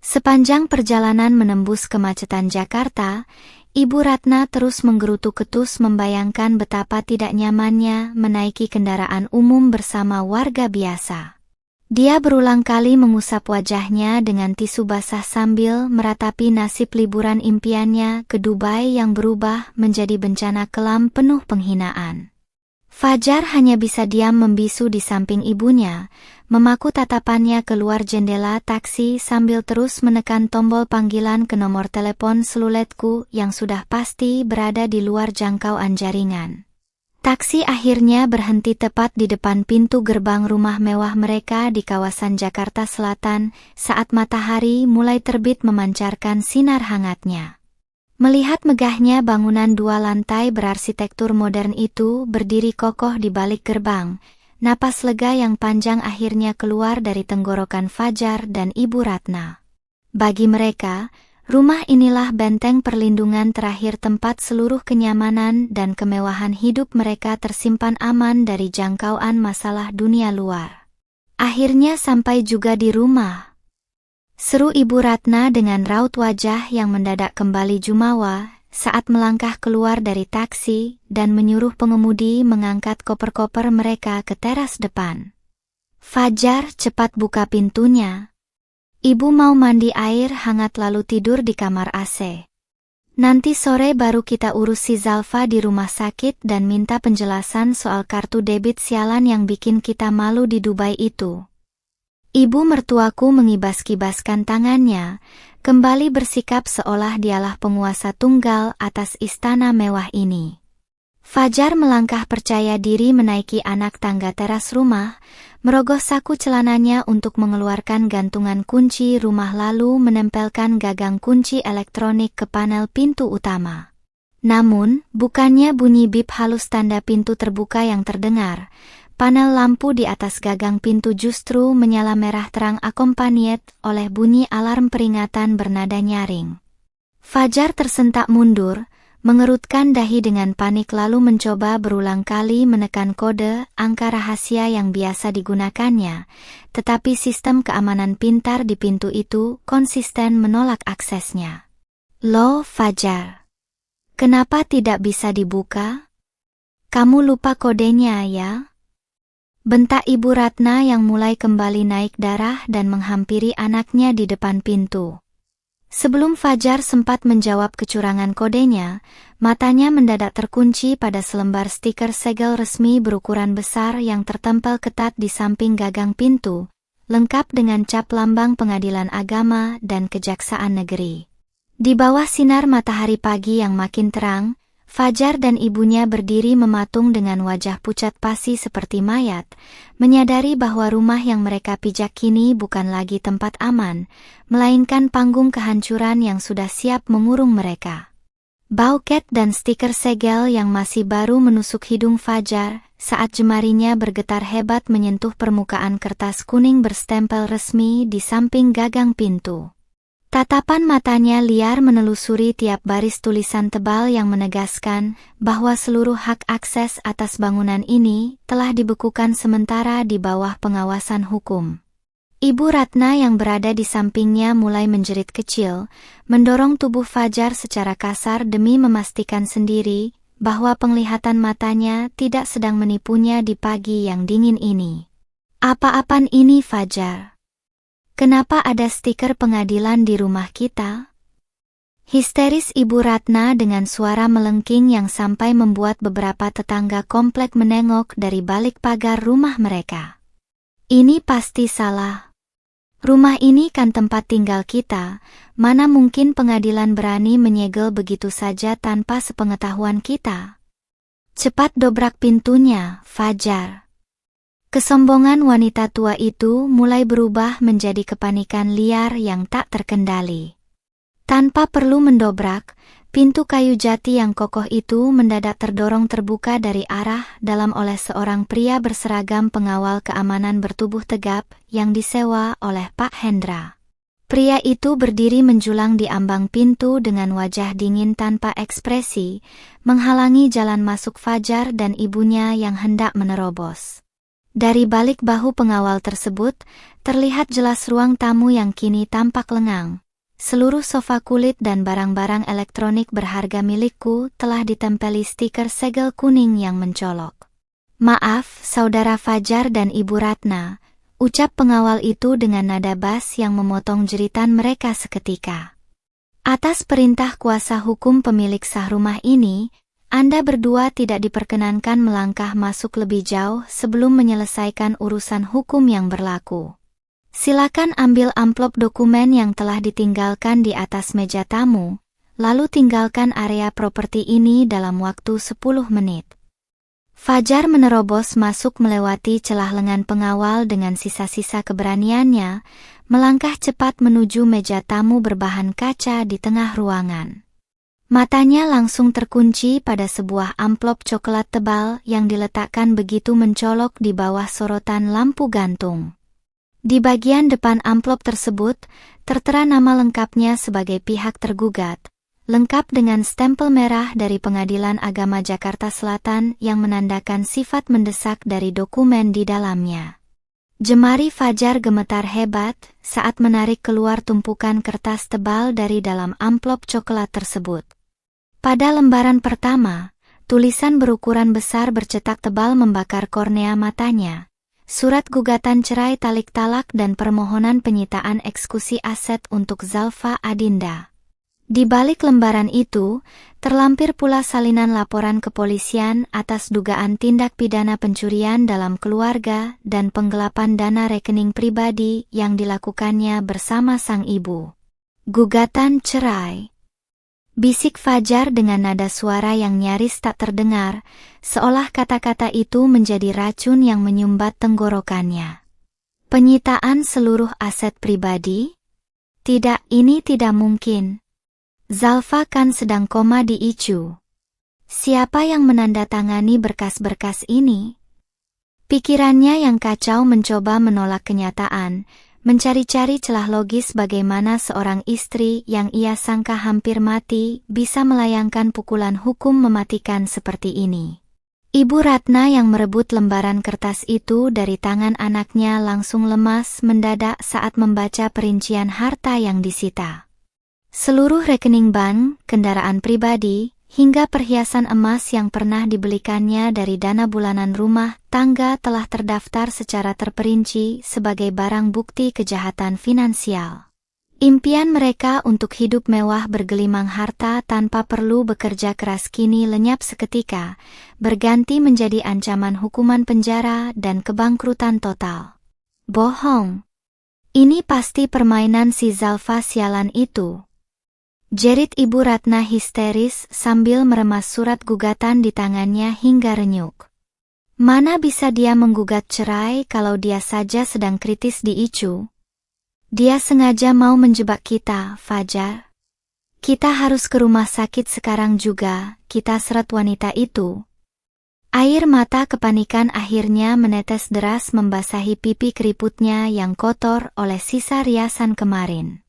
Sepanjang perjalanan menembus kemacetan Jakarta, Ibu Ratna terus menggerutu ketus membayangkan betapa tidak nyamannya menaiki kendaraan umum bersama warga biasa. Dia berulang kali mengusap wajahnya dengan tisu basah sambil meratapi nasib liburan impiannya ke Dubai yang berubah menjadi bencana kelam penuh penghinaan. Fajar hanya bisa diam membisu di samping ibunya, memaku tatapannya keluar jendela taksi sambil terus menekan tombol panggilan ke nomor telepon seluletku yang sudah pasti berada di luar jangkauan jaringan. Taksi akhirnya berhenti tepat di depan pintu gerbang rumah mewah mereka di kawasan Jakarta Selatan saat matahari mulai terbit memancarkan sinar hangatnya. Melihat megahnya bangunan 2 lantai berarsitektur modern itu berdiri kokoh di balik gerbang, napas lega yang panjang akhirnya keluar dari tenggorokan Fajar dan Ibu Ratna. Bagi mereka, rumah inilah benteng perlindungan terakhir tempat seluruh kenyamanan dan kemewahan hidup mereka tersimpan aman dari jangkauan masalah dunia luar. Akhirnya sampai juga di rumah. Seru Ibu Ratna dengan raut wajah yang mendadak kembali jumawa saat melangkah keluar dari taksi dan menyuruh pengemudi mengangkat koper-koper mereka ke teras depan. Fajar cepat buka pintunya. Ibu mau mandi air hangat lalu tidur di kamar AC. Nanti sore baru kita urus si Zalfa di rumah sakit dan minta penjelasan soal kartu debit sialan yang bikin kita malu di Dubai itu. Ibu mertuaku mengibas-kibaskan tangannya, kembali bersikap seolah dialah penguasa tunggal atas istana mewah ini. Fajar melangkah percaya diri menaiki anak tangga teras rumah, merogoh saku celananya untuk mengeluarkan gantungan kunci rumah lalu menempelkan gagang kunci elektronik ke panel pintu utama. Namun, bukannya bunyi bip halus tanda pintu terbuka yang terdengar, panel lampu di atas gagang pintu justru menyala merah terang akompaniet oleh bunyi alarm peringatan bernada nyaring. Fajar tersentak mundur, mengerutkan dahi dengan panik lalu mencoba berulang kali menekan kode angka rahasia yang biasa digunakannya, tetapi sistem keamanan pintar di pintu itu konsisten menolak aksesnya. Loh Fajar, kenapa tidak bisa dibuka? Kamu lupa kodenya ya? Bentak Ibu Ratna yang mulai kembali naik darah dan menghampiri anaknya di depan pintu. Sebelum Fajar sempat menjawab kecurangan kodenya, matanya mendadak terkunci pada selembar stiker segel resmi berukuran besar yang tertempel ketat di samping gagang pintu, lengkap dengan cap lambang Pengadilan Agama dan Kejaksaan Negeri. Di bawah sinar matahari pagi yang makin terang, Fajar dan ibunya berdiri mematung dengan wajah pucat pasi seperti mayat, menyadari bahwa rumah yang mereka pijak kini bukan lagi tempat aman, melainkan panggung kehancuran yang sudah siap mengurung mereka. Bau cat dan stiker segel yang masih baru menusuk hidung Fajar saat jemarinya bergetar hebat menyentuh permukaan kertas kuning berstempel resmi di samping gagang pintu. Tatapan matanya liar menelusuri tiap baris tulisan tebal yang menegaskan bahwa seluruh hak akses atas bangunan ini telah dibekukan sementara di bawah pengawasan hukum. Ibu Ratna yang berada di sampingnya mulai menjerit kecil, mendorong tubuh Fajar secara kasar demi memastikan sendiri bahwa penglihatan matanya tidak sedang menipunya di pagi yang dingin ini. Apa-apaan ini Fajar? Kenapa ada stiker pengadilan di rumah kita? Histeris Ibu Ratna dengan suara melengking yang sampai membuat beberapa tetangga komplek menengok dari balik pagar rumah mereka. Ini pasti salah. Rumah ini kan tempat tinggal kita, mana mungkin pengadilan berani menyegel begitu saja tanpa sepengetahuan kita. Cepat dobrak pintunya, Fajar. Kesombongan wanita tua itu mulai berubah menjadi kepanikan liar yang tak terkendali. Tanpa perlu mendobrak, pintu kayu jati yang kokoh itu mendadak terdorong terbuka dari arah dalam oleh seorang pria berseragam pengawal keamanan bertubuh tegap yang disewa oleh Pak Hendra. Pria itu berdiri menjulang di ambang pintu dengan wajah dingin tanpa ekspresi, menghalangi jalan masuk Fajar dan ibunya yang hendak menerobos. Dari balik bahu pengawal tersebut, terlihat jelas ruang tamu yang kini tampak lengang. Seluruh sofa kulit dan barang-barang elektronik berharga milikku telah ditempeli stiker segel kuning yang mencolok. Maaf, Saudara Fajar dan Ibu Ratna, ucap pengawal itu dengan nada bas yang memotong jeritan mereka seketika. Atas perintah kuasa hukum pemilik sah rumah ini, Anda berdua tidak diperkenankan melangkah masuk lebih jauh sebelum menyelesaikan urusan hukum yang berlaku. Silakan ambil amplop dokumen yang telah ditinggalkan di atas meja tamu, lalu tinggalkan area properti ini dalam waktu 10 menit. Fajar menerobos masuk melewati celah lengan pengawal dengan sisa-sisa keberaniannya, melangkah cepat menuju meja tamu berbahan kaca di tengah ruangan. Matanya langsung terkunci pada sebuah amplop coklat tebal yang diletakkan begitu mencolok di bawah sorotan lampu gantung. Di bagian depan amplop tersebut, tertera nama lengkapnya sebagai pihak tergugat, lengkap dengan stempel merah dari Pengadilan Agama Jakarta Selatan yang menandakan sifat mendesak dari dokumen di dalamnya. Jemari Fajar gemetar hebat saat menarik keluar tumpukan kertas tebal dari dalam amplop coklat tersebut. Pada lembaran pertama, tulisan berukuran besar bercetak tebal membakar kornea matanya. Surat gugatan cerai talik talak dan permohonan penyitaan eksekusi aset untuk Zalfa Adinda. Di balik lembaran itu, terlampir pula salinan laporan kepolisian atas dugaan tindak pidana pencurian dalam keluarga dan penggelapan dana rekening pribadi yang dilakukannya bersama sang ibu. Gugatan cerai. Bisik Fajar dengan nada suara yang nyaris tak terdengar, seolah kata-kata itu menjadi racun yang menyumbat tenggorokannya. Penyitaan seluruh aset pribadi? Tidak, ini tidak mungkin. Zalfa kan sedang koma di ICU. Siapa yang menandatangani berkas-berkas ini? Pikirannya yang kacau mencoba menolak kenyataan, mencari-cari celah logis bagaimana seorang istri yang ia sangka hampir mati bisa melayangkan pukulan hukum mematikan seperti ini. Ibu Ratna yang merebut lembaran kertas itu dari tangan anaknya langsung lemas mendadak saat membaca perincian harta yang disita. Seluruh rekening bank, kendaraan pribadi, hingga perhiasan emas yang pernah dibelikannya dari dana bulanan rumah tangga telah terdaftar secara terperinci sebagai barang bukti kejahatan finansial. Impian mereka untuk hidup mewah bergelimang harta tanpa perlu bekerja keras kini lenyap seketika, berganti menjadi ancaman hukuman penjara dan kebangkrutan total. Bohong. Ini pasti permainan si Zalfa sialan itu. Jerit Ibu Ratna histeris sambil meremas surat gugatan di tangannya hingga renyuk. Mana bisa dia menggugat cerai kalau dia saja sedang kritis di ICU? Dia sengaja mau menjebak kita, Fajar. Kita harus ke rumah sakit sekarang juga, kita seret wanita itu. Air mata kepanikan akhirnya menetes deras membasahi pipi keriputnya yang kotor oleh sisa riasan kemarin.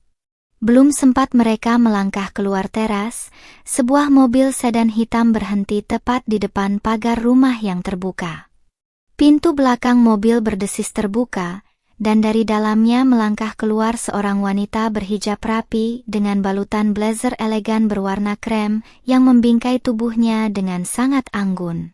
Belum sempat mereka melangkah keluar teras, sebuah mobil sedan hitam berhenti tepat di depan pagar rumah yang terbuka. Pintu belakang mobil berdesis terbuka, dan dari dalamnya melangkah keluar seorang wanita berhijab rapi dengan balutan blazer elegan berwarna krem yang membingkai tubuhnya dengan sangat anggun.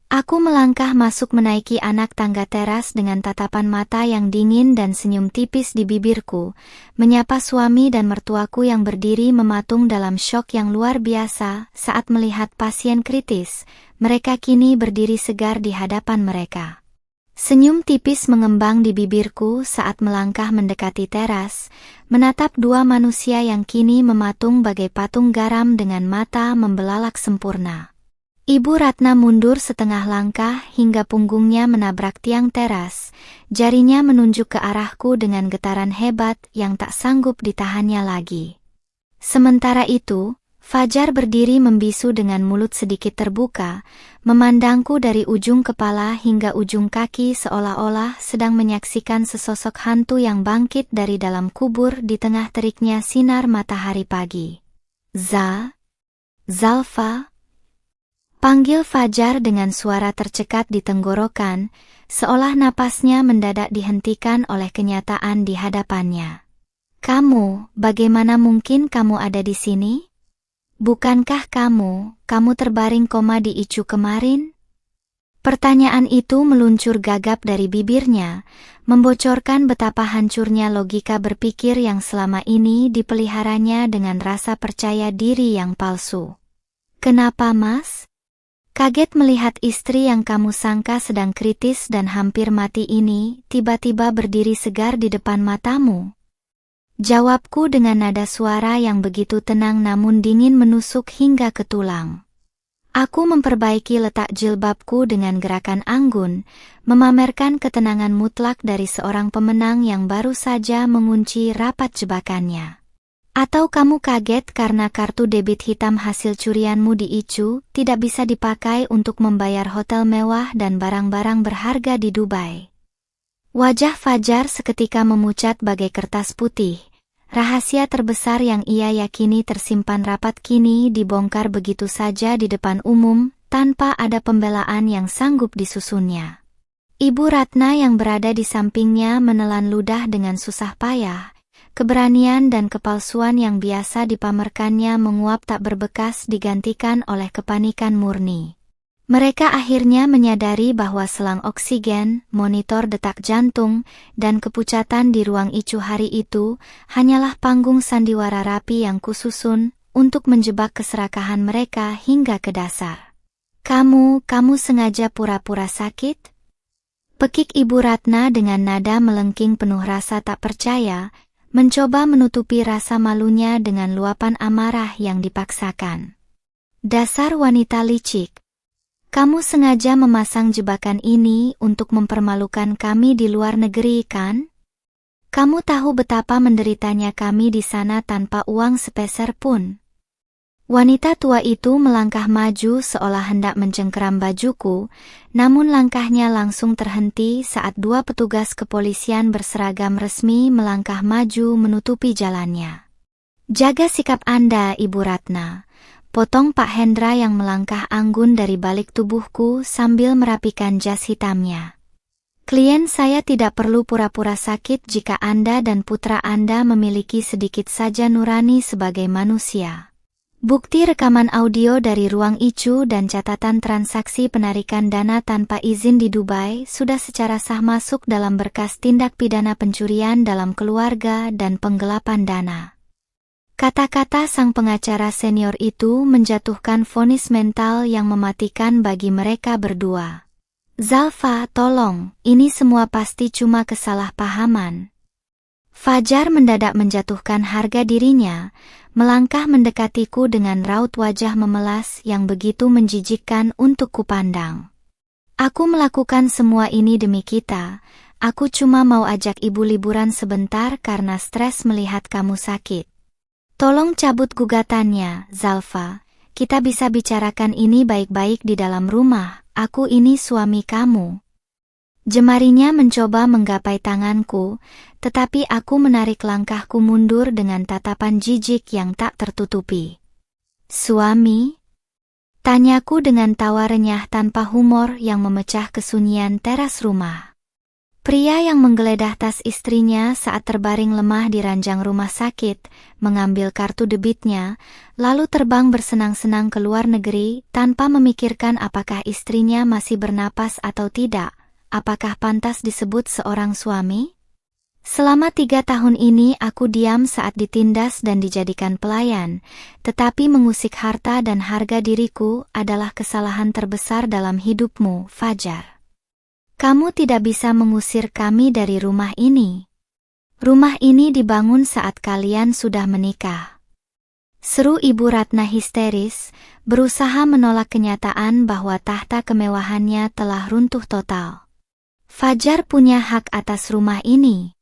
Aku melangkah masuk menaiki anak tangga teras dengan tatapan mata yang dingin dan senyum tipis di bibirku, menyapa suami dan mertuaku yang berdiri mematung dalam syok yang luar biasa saat melihat pasien kritis. Mereka kini berdiri segar di hadapan mereka. Senyum tipis mengembang di bibirku saat melangkah mendekati teras, menatap dua manusia yang kini mematung bagai patung garam dengan mata membelalak sempurna. Ibu Ratna mundur setengah langkah hingga punggungnya menabrak tiang teras, jarinya menunjuk ke arahku dengan getaran hebat yang tak sanggup ditahannya lagi. Sementara itu, Fajar berdiri membisu dengan mulut sedikit terbuka, memandangku dari ujung kepala hingga ujung kaki seolah-olah sedang menyaksikan sesosok hantu yang bangkit dari dalam kubur di tengah teriknya sinar matahari pagi. Zalfa, panggil Fajar dengan suara tercekat di tenggorokan, seolah napasnya mendadak dihentikan oleh kenyataan di hadapannya. Kamu, bagaimana mungkin kamu ada di sini? Bukankah kamu terbaring koma di ICU kemarin? Pertanyaan itu meluncur gagap dari bibirnya, membocorkan betapa hancurnya logika berpikir yang selama ini dipeliharanya dengan rasa percaya diri yang palsu. Kenapa, Mas? Kaget melihat istri yang kamu sangka sedang kritis dan hampir mati ini tiba-tiba berdiri segar di depan matamu. Jawabku dengan nada suara yang begitu tenang namun dingin menusuk hingga ke tulang. Aku memperbaiki letak jilbabku dengan gerakan anggun, memamerkan ketenangan mutlak dari seorang pemenang yang baru saja mengunci rapat jebakannya. Atau kamu kaget karena kartu debit hitam hasil curianmu di ICU tidak bisa dipakai untuk membayar hotel mewah dan barang-barang berharga di Dubai? Wajah Fajar seketika memucat bagai kertas putih. Rahasia terbesar yang ia yakini tersimpan rapat kini dibongkar begitu saja di depan umum, tanpa ada pembelaan yang sanggup disusunnya. Ibu Ratna yang berada di sampingnya menelan ludah dengan susah payah. Keberanian dan kepalsuan yang biasa dipamerkannya menguap tak berbekas digantikan oleh kepanikan murni. Mereka akhirnya menyadari bahwa selang oksigen, monitor detak jantung, dan kepucatan di ruang ICU hari itu hanyalah panggung sandiwara rapi yang kususun untuk menjebak keserakahan mereka hingga ke dasar. Kamu sengaja pura-pura sakit? Pekik Ibu Ratna dengan nada melengking penuh rasa tak percaya, mencoba menutupi rasa malunya dengan luapan amarah yang dipaksakan. Dasar wanita licik. Kamu sengaja memasang jebakan ini untuk mempermalukan kami di luar negeri, kan? Kamu tahu betapa menderitanya kami di sana tanpa uang sepeser pun. Wanita tua itu melangkah maju seolah hendak mencengkeram bajuku, namun langkahnya langsung terhenti saat dua petugas kepolisian berseragam resmi melangkah maju menutupi jalannya. Jaga sikap Anda, Ibu Ratna, potong Pak Hendra yang melangkah anggun dari balik tubuhku sambil merapikan jas hitamnya. Klien saya tidak perlu pura-pura sakit jika Anda dan putra Anda memiliki sedikit saja nurani sebagai manusia. Bukti rekaman audio dari ruang ICU dan catatan transaksi penarikan dana tanpa izin di Dubai sudah secara sah masuk dalam berkas tindak pidana pencurian dalam keluarga dan penggelapan dana. Kata-kata sang pengacara senior itu menjatuhkan vonis mental yang mematikan bagi mereka berdua. Zalfa, tolong, ini semua pasti cuma kesalahpahaman. Fajar mendadak menjatuhkan harga dirinya, melangkah mendekatiku dengan raut wajah memelas yang begitu menjijikkan untuk kupandang. Aku melakukan semua ini demi kita, aku cuma mau ajak ibu liburan sebentar karena stres melihat kamu sakit. Tolong cabut gugatannya, Zalfa, kita bisa bicarakan ini baik-baik di dalam rumah, aku ini suami kamu. Jemarinya mencoba menggapai tanganku, tetapi aku menarik langkahku mundur dengan tatapan jijik yang tak tertutupi. Suami? Tanyaku dengan tawa renyah tanpa humor yang memecah kesunyian teras rumah. Pria yang menggeledah tas istrinya saat terbaring lemah di ranjang rumah sakit, mengambil kartu debitnya, lalu terbang bersenang-senang ke luar negeri tanpa memikirkan apakah istrinya masih bernapas atau tidak. Apakah pantas disebut seorang suami? Selama 3 tahun ini aku diam saat ditindas dan dijadikan pelayan, tetapi mengusik harta dan harga diriku adalah kesalahan terbesar dalam hidupmu, Fajar. Kamu tidak bisa mengusir kami dari rumah ini. Rumah ini dibangun saat kalian sudah menikah. Seru Ibu Ratna histeris, berusaha menolak kenyataan bahwa tahta kemewahannya telah runtuh total. Fajar punya hak atas rumah ini.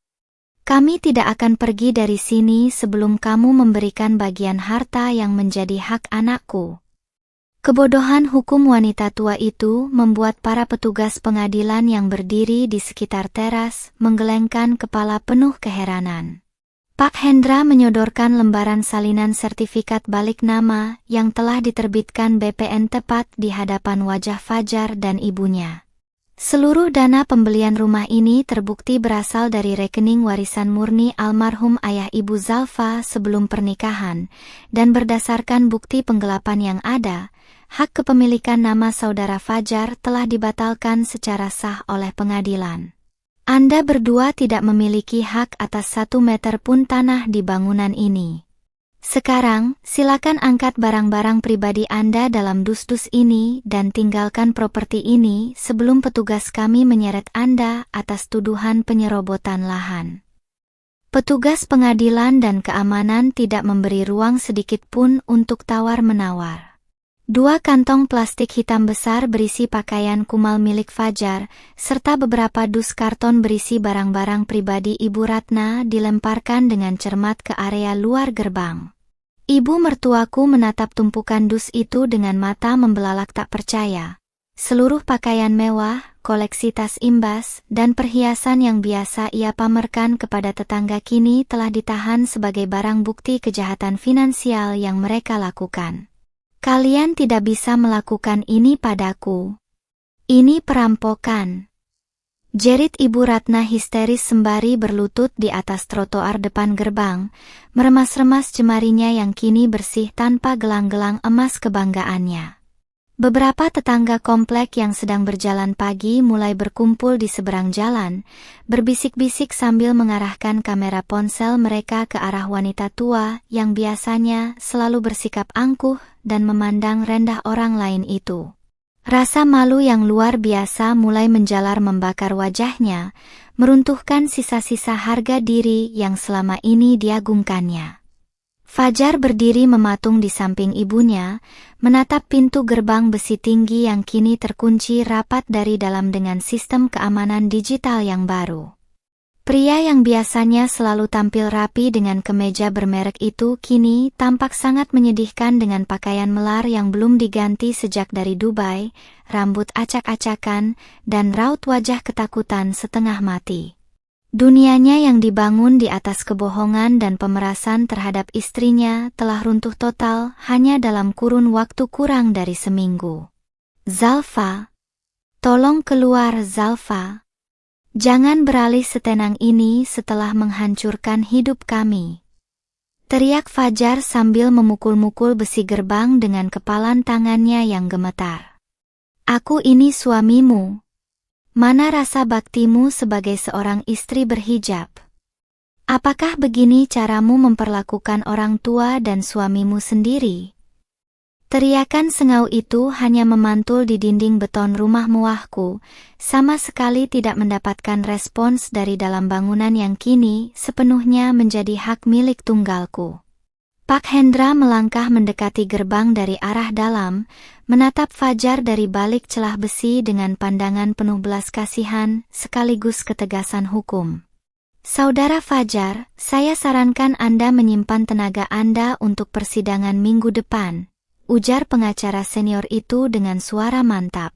Kami tidak akan pergi dari sini sebelum kamu memberikan bagian harta yang menjadi hak anakku. Kebodohan hukum wanita tua itu membuat para petugas pengadilan yang berdiri di sekitar teras menggelengkan kepala penuh keheranan. Pak Hendra menyodorkan lembaran salinan sertifikat balik nama yang telah diterbitkan BPN tepat di hadapan wajah Fajar dan ibunya. Seluruh dana pembelian rumah ini terbukti berasal dari rekening warisan murni almarhum ayah Ibu Zalfa sebelum pernikahan, dan berdasarkan bukti penggelapan yang ada, hak kepemilikan nama saudara Fajar telah dibatalkan secara sah oleh pengadilan. Anda berdua tidak memiliki hak atas 1 meter pun tanah di bangunan ini. Sekarang, silakan angkat barang-barang pribadi Anda dalam dus-dus ini dan tinggalkan properti ini sebelum petugas kami menyeret Anda atas tuduhan penyerobotan lahan. Petugas pengadilan dan keamanan tidak memberi ruang sedikit pun untuk tawar-menawar. 2 kantong plastik hitam besar berisi pakaian kumal milik Fajar, serta beberapa dus karton berisi barang-barang pribadi Ibu Ratna dilemparkan dengan cermat ke area luar gerbang. Ibu mertuaku menatap tumpukan dus itu dengan mata membelalak tak percaya. Seluruh pakaian mewah, koleksi tas imbas, dan perhiasan yang biasa ia pamerkan kepada tetangga kini telah ditahan sebagai barang bukti kejahatan finansial yang mereka lakukan. Kalian tidak bisa melakukan ini padaku. Ini perampokan. Jerit Ibu Ratna histeris sembari berlutut di atas trotoar depan gerbang, meremas-remas jemarinya yang kini bersih tanpa gelang-gelang emas kebanggaannya. Beberapa tetangga komplek yang sedang berjalan pagi mulai berkumpul di seberang jalan, berbisik-bisik sambil mengarahkan kamera ponsel mereka ke arah wanita tua yang biasanya selalu bersikap angkuh dan memandang rendah orang lain itu. Rasa malu yang luar biasa mulai menjalar membakar wajahnya, meruntuhkan sisa-sisa harga diri yang selama ini diagungkannya. Fajar berdiri mematung di samping ibunya, menatap pintu gerbang besi tinggi yang kini terkunci rapat dari dalam dengan sistem keamanan digital yang baru. Pria yang biasanya selalu tampil rapi dengan kemeja bermerek itu kini tampak sangat menyedihkan dengan pakaian melar yang belum diganti sejak dari Dubai, rambut acak-acakan, dan raut wajah ketakutan setengah mati. Dunianya yang dibangun di atas kebohongan dan pemerasan terhadap istrinya telah runtuh total hanya dalam kurun waktu kurang dari seminggu. Zalfa, tolong keluar Zalfa. Jangan beralih setenang ini setelah menghancurkan hidup kami. Teriak Fajar sambil memukul-mukul besi gerbang dengan kepalan tangannya yang gemetar. Aku ini suamimu. Mana rasa baktimu sebagai seorang istri berhijab? Apakah begini caramu memperlakukan orang tua dan suamimu sendiri? Teriakan sengau itu hanya memantul di dinding beton rumah mewahku, sama sekali tidak mendapatkan respons dari dalam bangunan yang kini sepenuhnya menjadi hak milik tunggalku. Pak Hendra melangkah mendekati gerbang dari arah dalam, menatap Fajar dari balik celah besi dengan pandangan penuh belas kasihan sekaligus ketegasan hukum. Saudara Fajar, saya sarankan Anda menyimpan tenaga Anda untuk persidangan minggu depan, ujar pengacara senior itu dengan suara mantap.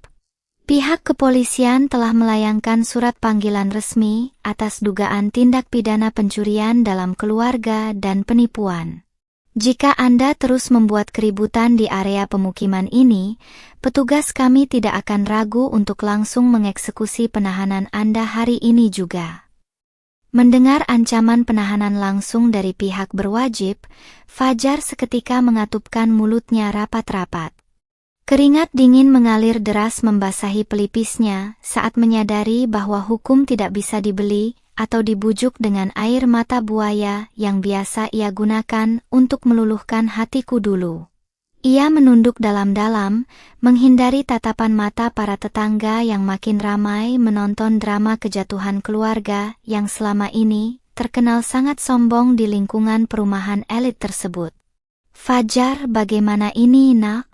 Pihak kepolisian telah melayangkan surat panggilan resmi atas dugaan tindak pidana pencurian dalam keluarga dan penipuan. Jika Anda terus membuat keributan di area pemukiman ini, petugas kami tidak akan ragu untuk langsung mengeksekusi penahanan Anda hari ini juga." Mendengar ancaman penahanan langsung dari pihak berwajib, Fajar seketika mengatupkan mulutnya rapat-rapat. Keringat dingin mengalir deras membasahi pelipisnya saat menyadari bahwa hukum tidak bisa dibeli atau dibujuk dengan air mata buaya yang biasa ia gunakan untuk meluluhkan hatiku dulu. Ia menunduk dalam-dalam, menghindari tatapan mata para tetangga yang makin ramai menonton drama kejatuhan keluarga yang selama ini terkenal sangat sombong di lingkungan perumahan elit tersebut. "Fajar, bagaimana ini, Nak?"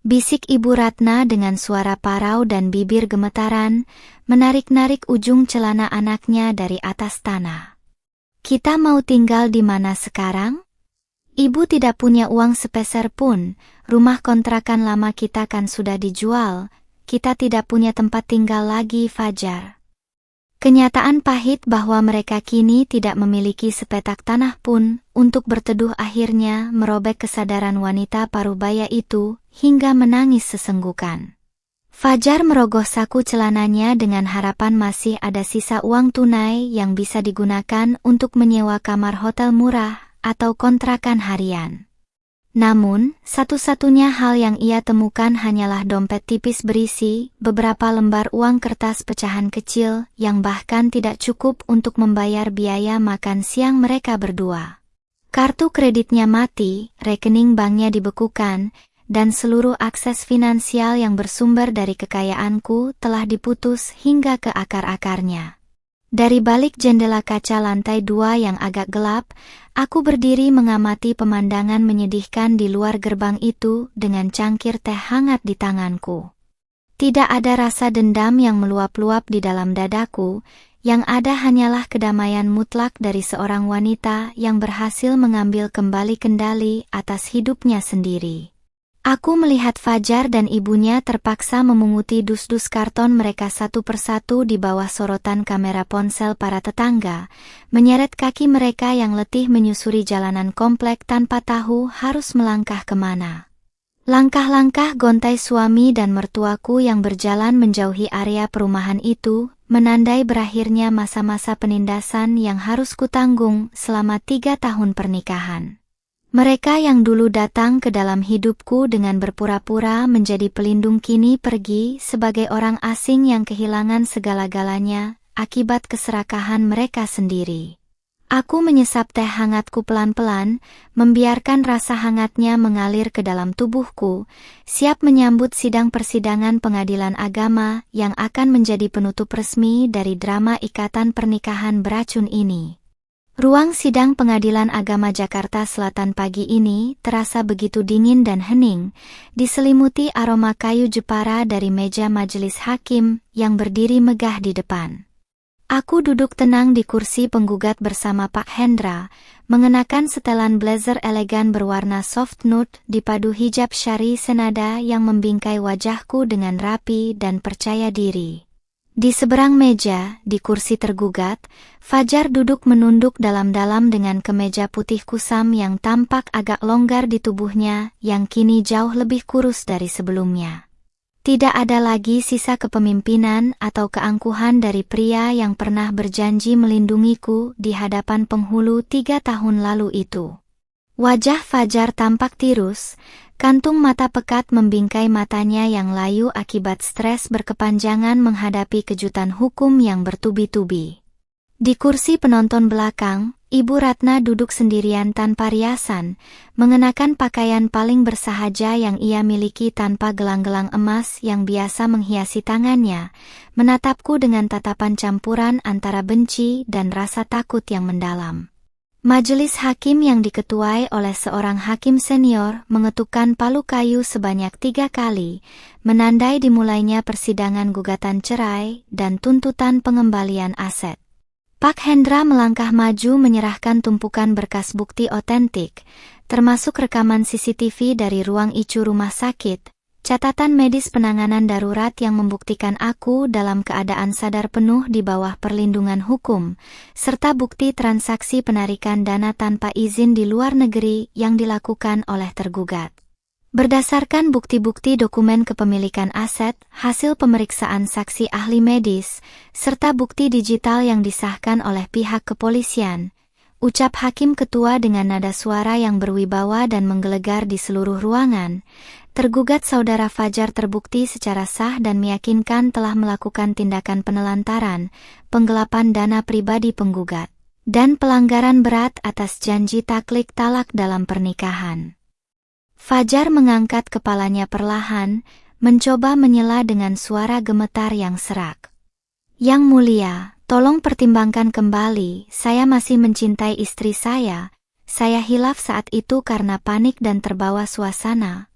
bisik Ibu Ratna dengan suara parau dan bibir gemetaran, menarik-narik ujung celana anaknya dari atas tanah. "Kita mau tinggal di mana sekarang? Ibu tidak punya uang sepeser pun, rumah kontrakan lama kita kan sudah dijual, kita tidak punya tempat tinggal lagi, Fajar." Kenyataan pahit bahwa mereka kini tidak memiliki sepetak tanah pun untuk berteduh akhirnya merobek kesadaran wanita parubaya itu hingga menangis sesenggukan. Fajar merogoh saku celananya dengan harapan masih ada sisa uang tunai yang bisa digunakan untuk menyewa kamar hotel murah atau kontrakan harian. Namun, satu-satunya hal yang ia temukan hanyalah dompet tipis berisi beberapa lembar uang kertas pecahan kecil yang bahkan tidak cukup untuk membayar biaya makan siang mereka berdua. Kartu kreditnya mati, rekening banknya dibekukan, dan seluruh akses finansial yang bersumber dari kekayaanku telah diputus hingga ke akar-akarnya. Dari balik jendela kaca lantai 2 yang agak gelap, aku berdiri mengamati pemandangan menyedihkan di luar gerbang itu dengan cangkir teh hangat di tanganku. Tidak ada rasa dendam yang meluap-luap di dalam dadaku, yang ada hanyalah kedamaian mutlak dari seorang wanita yang berhasil mengambil kembali kendali atas hidupnya sendiri. Aku melihat Fajar dan ibunya terpaksa memunguti dus-dus karton mereka satu persatu di bawah sorotan kamera ponsel para tetangga, menyeret kaki mereka yang letih menyusuri jalanan komplek tanpa tahu harus melangkah kemana. Langkah-langkah gontai suami dan mertuaku yang berjalan menjauhi area perumahan itu, menandai berakhirnya masa-masa penindasan yang harus kutanggung selama 3 tahun pernikahan. Mereka yang dulu datang ke dalam hidupku dengan berpura-pura menjadi pelindung kini pergi sebagai orang asing yang kehilangan segala-galanya akibat keserakahan mereka sendiri. Aku menyesap teh hangatku pelan-pelan, membiarkan rasa hangatnya mengalir ke dalam tubuhku, siap menyambut sidang persidangan pengadilan agama yang akan menjadi penutup resmi dari drama ikatan pernikahan beracun ini. Ruang sidang Pengadilan Agama Jakarta Selatan pagi ini terasa begitu dingin dan hening, diselimuti aroma kayu Jepara dari meja majelis hakim yang berdiri megah di depan. Aku duduk tenang di kursi penggugat bersama Pak Hendra, mengenakan setelan blazer elegan berwarna soft nude dipadu hijab syari senada yang membingkai wajahku dengan rapi dan percaya diri. Di seberang meja, di kursi tergugat, Fajar duduk menunduk dalam-dalam dengan kemeja putih kusam yang tampak agak longgar di tubuhnya yang kini jauh lebih kurus dari sebelumnya. Tidak ada lagi sisa kepemimpinan atau keangkuhan dari pria yang pernah berjanji melindungiku di hadapan penghulu 3 tahun lalu itu. Wajah Fajar tampak tirus, kantung mata pekat membingkai matanya yang layu akibat stres berkepanjangan menghadapi kejutan hukum yang bertubi-tubi. Di kursi penonton belakang, Ibu Ratna duduk sendirian tanpa riasan, mengenakan pakaian paling bersahaja yang ia miliki tanpa gelang-gelang emas yang biasa menghiasi tangannya, menatapku dengan tatapan campuran antara benci dan rasa takut yang mendalam. Majelis hakim yang diketuai oleh seorang hakim senior mengetukkan palu kayu sebanyak 3 kali, menandai dimulainya persidangan gugatan cerai dan tuntutan pengembalian aset. Pak Hendra melangkah maju menyerahkan tumpukan berkas bukti otentik, termasuk rekaman CCTV dari ruang ICU rumah sakit, Catatan medis penanganan darurat yang membuktikan aku dalam keadaan sadar penuh di bawah perlindungan hukum, serta bukti transaksi penarikan dana tanpa izin di luar negeri yang dilakukan oleh tergugat. Berdasarkan bukti-bukti dokumen kepemilikan aset, hasil pemeriksaan saksi ahli medis, serta bukti digital yang disahkan oleh pihak kepolisian, ucap hakim ketua dengan nada suara yang berwibawa dan menggelegar di seluruh ruangan, tergugat saudara Fajar terbukti secara sah dan meyakinkan telah melakukan tindakan penelantaran, penggelapan dana pribadi penggugat, dan pelanggaran berat atas janji taklik talak dalam pernikahan. Fajar mengangkat kepalanya perlahan, mencoba menyela dengan suara gemetar yang serak. Yang mulia, tolong pertimbangkan kembali, saya masih mencintai istri saya hilaf saat itu karena panik dan terbawa suasana.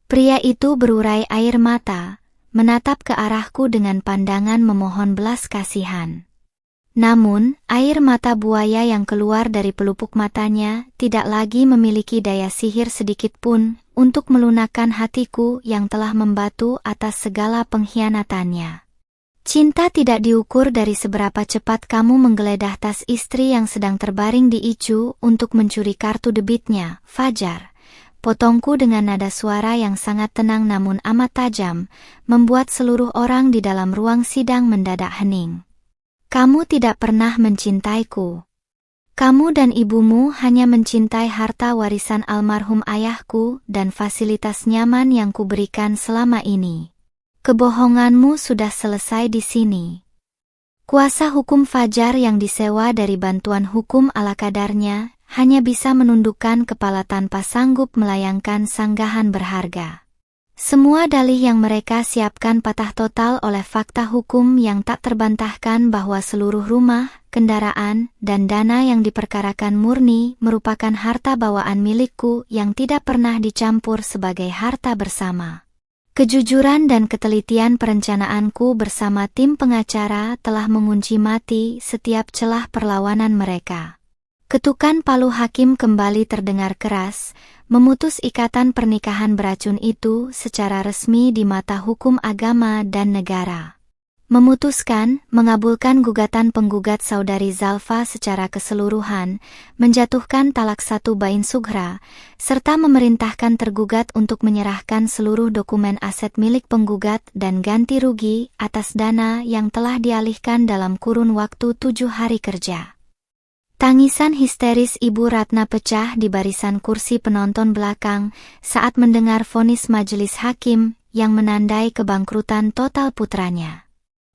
Pria itu berurai air mata, menatap ke arahku dengan pandangan memohon belas kasihan. Namun, air mata buaya yang keluar dari pelupuk matanya tidak lagi memiliki daya sihir sedikit pun untuk melunakkan hatiku yang telah membatu atas segala pengkhianatannya. Cinta tidak diukur dari seberapa cepat kamu menggeledah tas istri yang sedang terbaring di icu untuk mencuri kartu debitnya, Fajar. Potongku dengan nada suara yang sangat tenang namun amat tajam, membuat seluruh orang di dalam ruang sidang mendadak hening. Kamu tidak pernah mencintaiku. Kamu dan ibumu hanya mencintai harta warisan almarhum ayahku dan fasilitas nyaman yang kuberikan selama ini. Kebohonganmu sudah selesai di sini. Kuasa hukum Fajar yang disewa dari bantuan hukum ala kadarnya hanya bisa menundukkan kepala tanpa sanggup melayangkan sanggahan berharga. Semua dalih yang mereka siapkan patah total oleh fakta hukum yang tak terbantahkan bahwa seluruh rumah, kendaraan, dan dana yang diperkarakan murni merupakan harta bawaan milikku yang tidak pernah dicampur sebagai harta bersama. Kejujuran dan ketelitian perencanaanku bersama tim pengacara telah mengunci mati setiap celah perlawanan mereka. Ketukan palu hakim kembali terdengar keras, memutus ikatan pernikahan beracun itu secara resmi di mata hukum agama dan negara. Memutuskan, mengabulkan gugatan penggugat saudari Zalfa secara keseluruhan, menjatuhkan talak 1 bain sughra, serta memerintahkan tergugat untuk menyerahkan seluruh dokumen aset milik penggugat dan ganti rugi atas dana yang telah dialihkan dalam kurun waktu 7 hari kerja. Tangisan histeris Ibu Ratna pecah di barisan kursi penonton belakang saat mendengar vonis majelis hakim yang menandai kebangkrutan total putranya.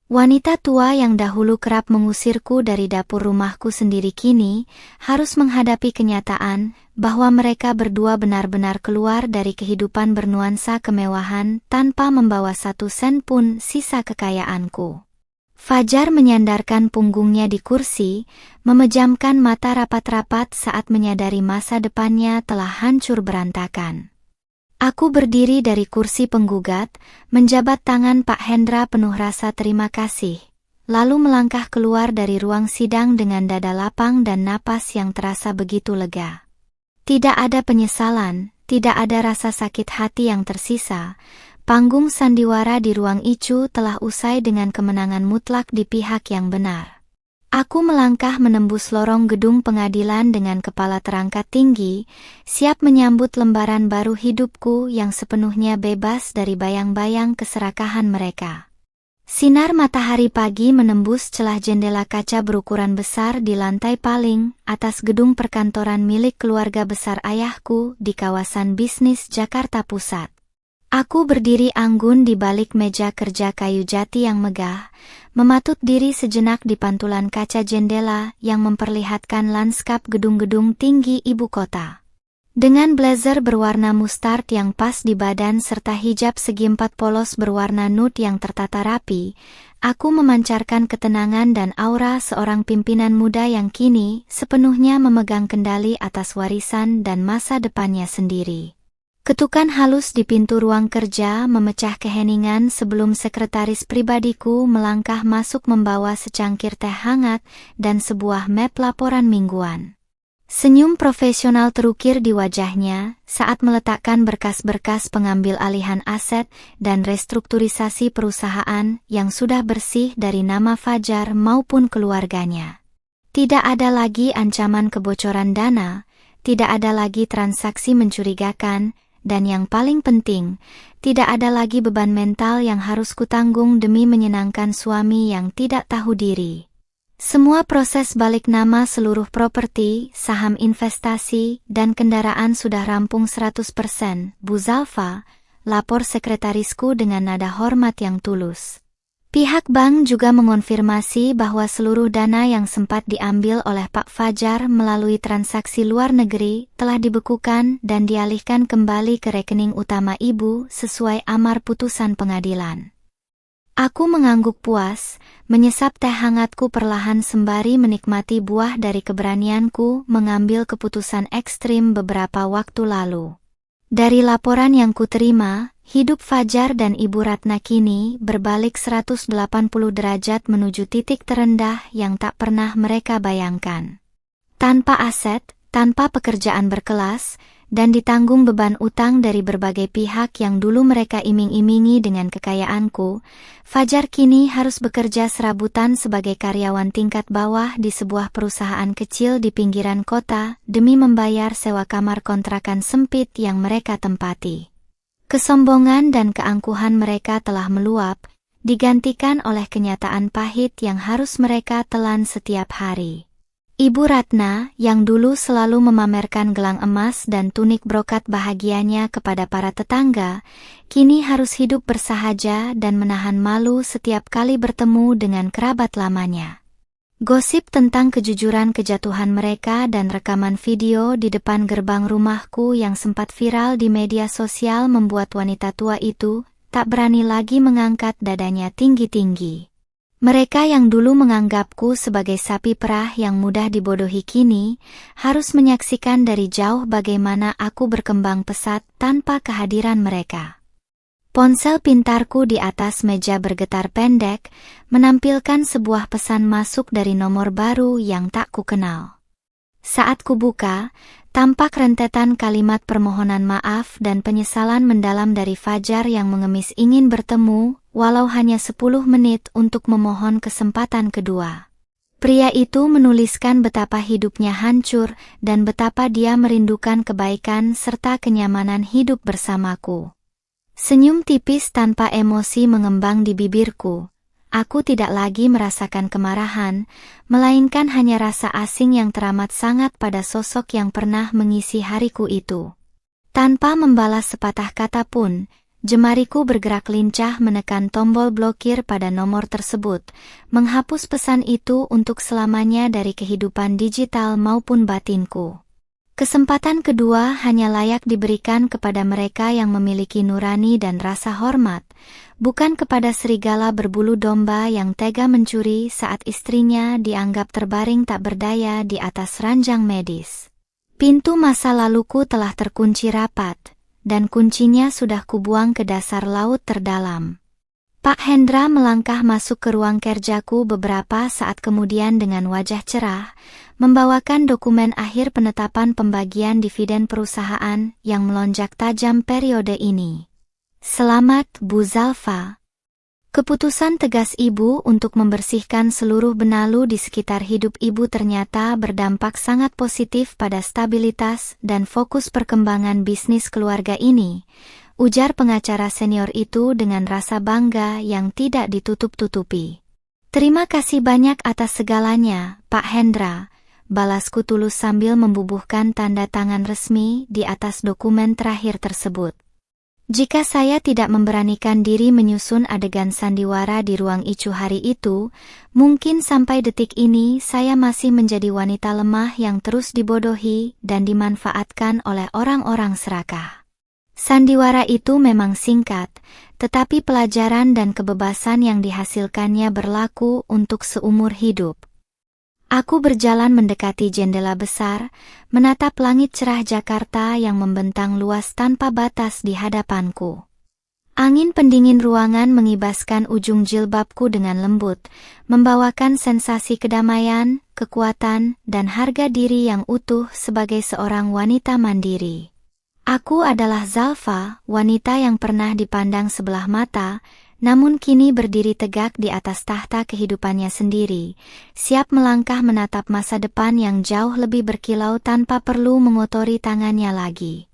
Wanita tua yang dahulu kerap mengusirku dari dapur rumahku sendiri kini harus menghadapi kenyataan bahwa mereka berdua benar-benar keluar dari kehidupan bernuansa kemewahan tanpa membawa 1 sen pun sisa kekayaanku. Fajar menyandarkan punggungnya di kursi, memejamkan mata rapat-rapat saat menyadari masa depannya telah hancur berantakan. Aku berdiri dari kursi penggugat, menjabat tangan Pak Hendra penuh rasa terima kasih, lalu melangkah keluar dari ruang sidang dengan dada lapang dan napas yang terasa begitu lega. Tidak ada penyesalan, tidak ada rasa sakit hati yang tersisa. Panggung sandiwara di ruang icu telah usai dengan kemenangan mutlak di pihak yang benar. Aku melangkah menembus lorong gedung pengadilan dengan kepala terangkat tinggi, siap menyambut lembaran baru hidupku yang sepenuhnya bebas dari bayang-bayang keserakahan mereka. Sinar matahari pagi menembus celah jendela kaca berukuran besar di lantai paling atas gedung perkantoran milik keluarga besar ayahku di kawasan bisnis Jakarta Pusat. Aku berdiri anggun di balik meja kerja kayu jati yang megah, mematut diri sejenak di pantulan kaca jendela yang memperlihatkan lanskap gedung-gedung tinggi ibu kota. Dengan blazer berwarna mustard yang pas di badan serta hijab segi 4 polos berwarna nude yang tertata rapi, aku memancarkan ketenangan dan aura seorang pimpinan muda yang kini sepenuhnya memegang kendali atas warisan dan masa depannya sendiri. Ketukan halus di pintu ruang kerja memecah keheningan sebelum sekretaris pribadiku melangkah masuk membawa secangkir teh hangat dan sebuah map laporan mingguan. Senyum profesional terukir di wajahnya saat meletakkan berkas-berkas pengambil alihan aset dan restrukturisasi perusahaan yang sudah bersih dari nama Fajar maupun keluarganya. Tidak ada lagi ancaman kebocoran dana, tidak ada lagi transaksi mencurigakan, dan yang paling penting, tidak ada lagi beban mental yang harus kutanggung demi menyenangkan suami yang tidak tahu diri. Semua proses balik nama seluruh properti, saham investasi, dan kendaraan sudah rampung 100%, Bu Zalfa, lapor sekretarisku dengan nada hormat yang tulus. Pihak bank juga mengonfirmasi bahwa seluruh dana yang sempat diambil oleh Pak Fajar melalui transaksi luar negeri telah dibekukan dan dialihkan kembali ke rekening utama Ibu sesuai amar putusan pengadilan. Aku mengangguk puas, menyesap teh hangatku perlahan sembari menikmati buah dari keberanianku mengambil keputusan ekstrim beberapa waktu lalu. Dari laporan yang kuterima, hidup Fajar dan Ibu Ratna kini berbalik 180 derajat menuju titik terendah yang tak pernah mereka bayangkan. Tanpa aset, tanpa pekerjaan berkelas, dan ditanggung beban utang dari berbagai pihak yang dulu mereka iming-imingi dengan kekayaanku, Fajar kini harus bekerja serabutan sebagai karyawan tingkat bawah di sebuah perusahaan kecil di pinggiran kota demi membayar sewa kamar kontrakan sempit yang mereka tempati. Kesombongan dan keangkuhan mereka telah meluap, digantikan oleh kenyataan pahit yang harus mereka telan setiap hari. Ibu Ratna, yang dulu selalu memamerkan gelang emas dan tunik brokat bahagianya kepada para tetangga, kini harus hidup bersahaja dan menahan malu setiap kali bertemu dengan kerabat lamanya. Gosip tentang kejujuran kejatuhan mereka dan rekaman video di depan gerbang rumahku yang sempat viral di media sosial membuat wanita tua itu tak berani lagi mengangkat dadanya tinggi-tinggi. Mereka yang dulu menganggapku sebagai sapi perah yang mudah dibodohi kini, harus menyaksikan dari jauh bagaimana aku berkembang pesat tanpa kehadiran mereka. Ponsel pintarku di atas meja bergetar pendek, menampilkan sebuah pesan masuk dari nomor baru yang tak kukenal. Saat kubuka, tampak rentetan kalimat permohonan maaf dan penyesalan mendalam dari Fajar yang mengemis ingin bertemu, walau hanya 10 menit untuk memohon kesempatan kedua. Pria itu menuliskan betapa hidupnya hancur dan betapa dia merindukan kebaikan serta kenyamanan hidup bersamaku. Senyum tipis tanpa emosi mengembang di bibirku. Aku tidak lagi merasakan kemarahan, melainkan hanya rasa asing yang teramat sangat pada sosok yang pernah mengisi hariku itu. Tanpa membalas sepatah kata pun, jemariku bergerak lincah menekan tombol blokir pada nomor tersebut, menghapus pesan itu untuk selamanya dari kehidupan digital maupun batinku. Kesempatan kedua hanya layak diberikan kepada mereka yang memiliki nurani dan rasa hormat, bukan kepada serigala berbulu domba yang tega mencuri saat istrinya dianggap terbaring tak berdaya di atas ranjang medis. Pintu masa laluku telah terkunci rapat, dan kuncinya sudah kubuang ke dasar laut terdalam. Pak Hendra melangkah masuk ke ruang kerjaku beberapa saat kemudian dengan wajah cerah, membawakan dokumen akhir penetapan pembagian dividen perusahaan yang melonjak tajam periode ini. Selamat, Bu Zalfa. Keputusan tegas Ibu untuk membersihkan seluruh benalu di sekitar hidup Ibu ternyata berdampak sangat positif pada stabilitas dan fokus perkembangan bisnis keluarga ini, ujar pengacara senior itu dengan rasa bangga yang tidak ditutup-tutupi. Terima kasih banyak atas segalanya, Pak Hendra, balasku tulus sambil membubuhkan tanda tangan resmi di atas dokumen terakhir tersebut. Jika saya tidak memberanikan diri menyusun adegan sandiwara di ruang icu hari itu, mungkin sampai detik ini saya masih menjadi wanita lemah yang terus dibodohi dan dimanfaatkan oleh orang-orang serakah. Sandiwara itu memang singkat, tetapi pelajaran dan kebebasan yang dihasilkannya berlaku untuk seumur hidup. Aku berjalan mendekati jendela besar, menatap langit cerah Jakarta yang membentang luas tanpa batas di hadapanku. Angin pendingin ruangan mengibaskan ujung jilbabku dengan lembut, membawakan sensasi kedamaian, kekuatan, dan harga diri yang utuh sebagai seorang wanita mandiri. Aku adalah Zalfa, wanita yang pernah dipandang sebelah mata, namun kini berdiri tegak di atas tahta kehidupannya sendiri, siap melangkah menatap masa depan yang jauh lebih berkilau tanpa perlu mengotori tangannya lagi.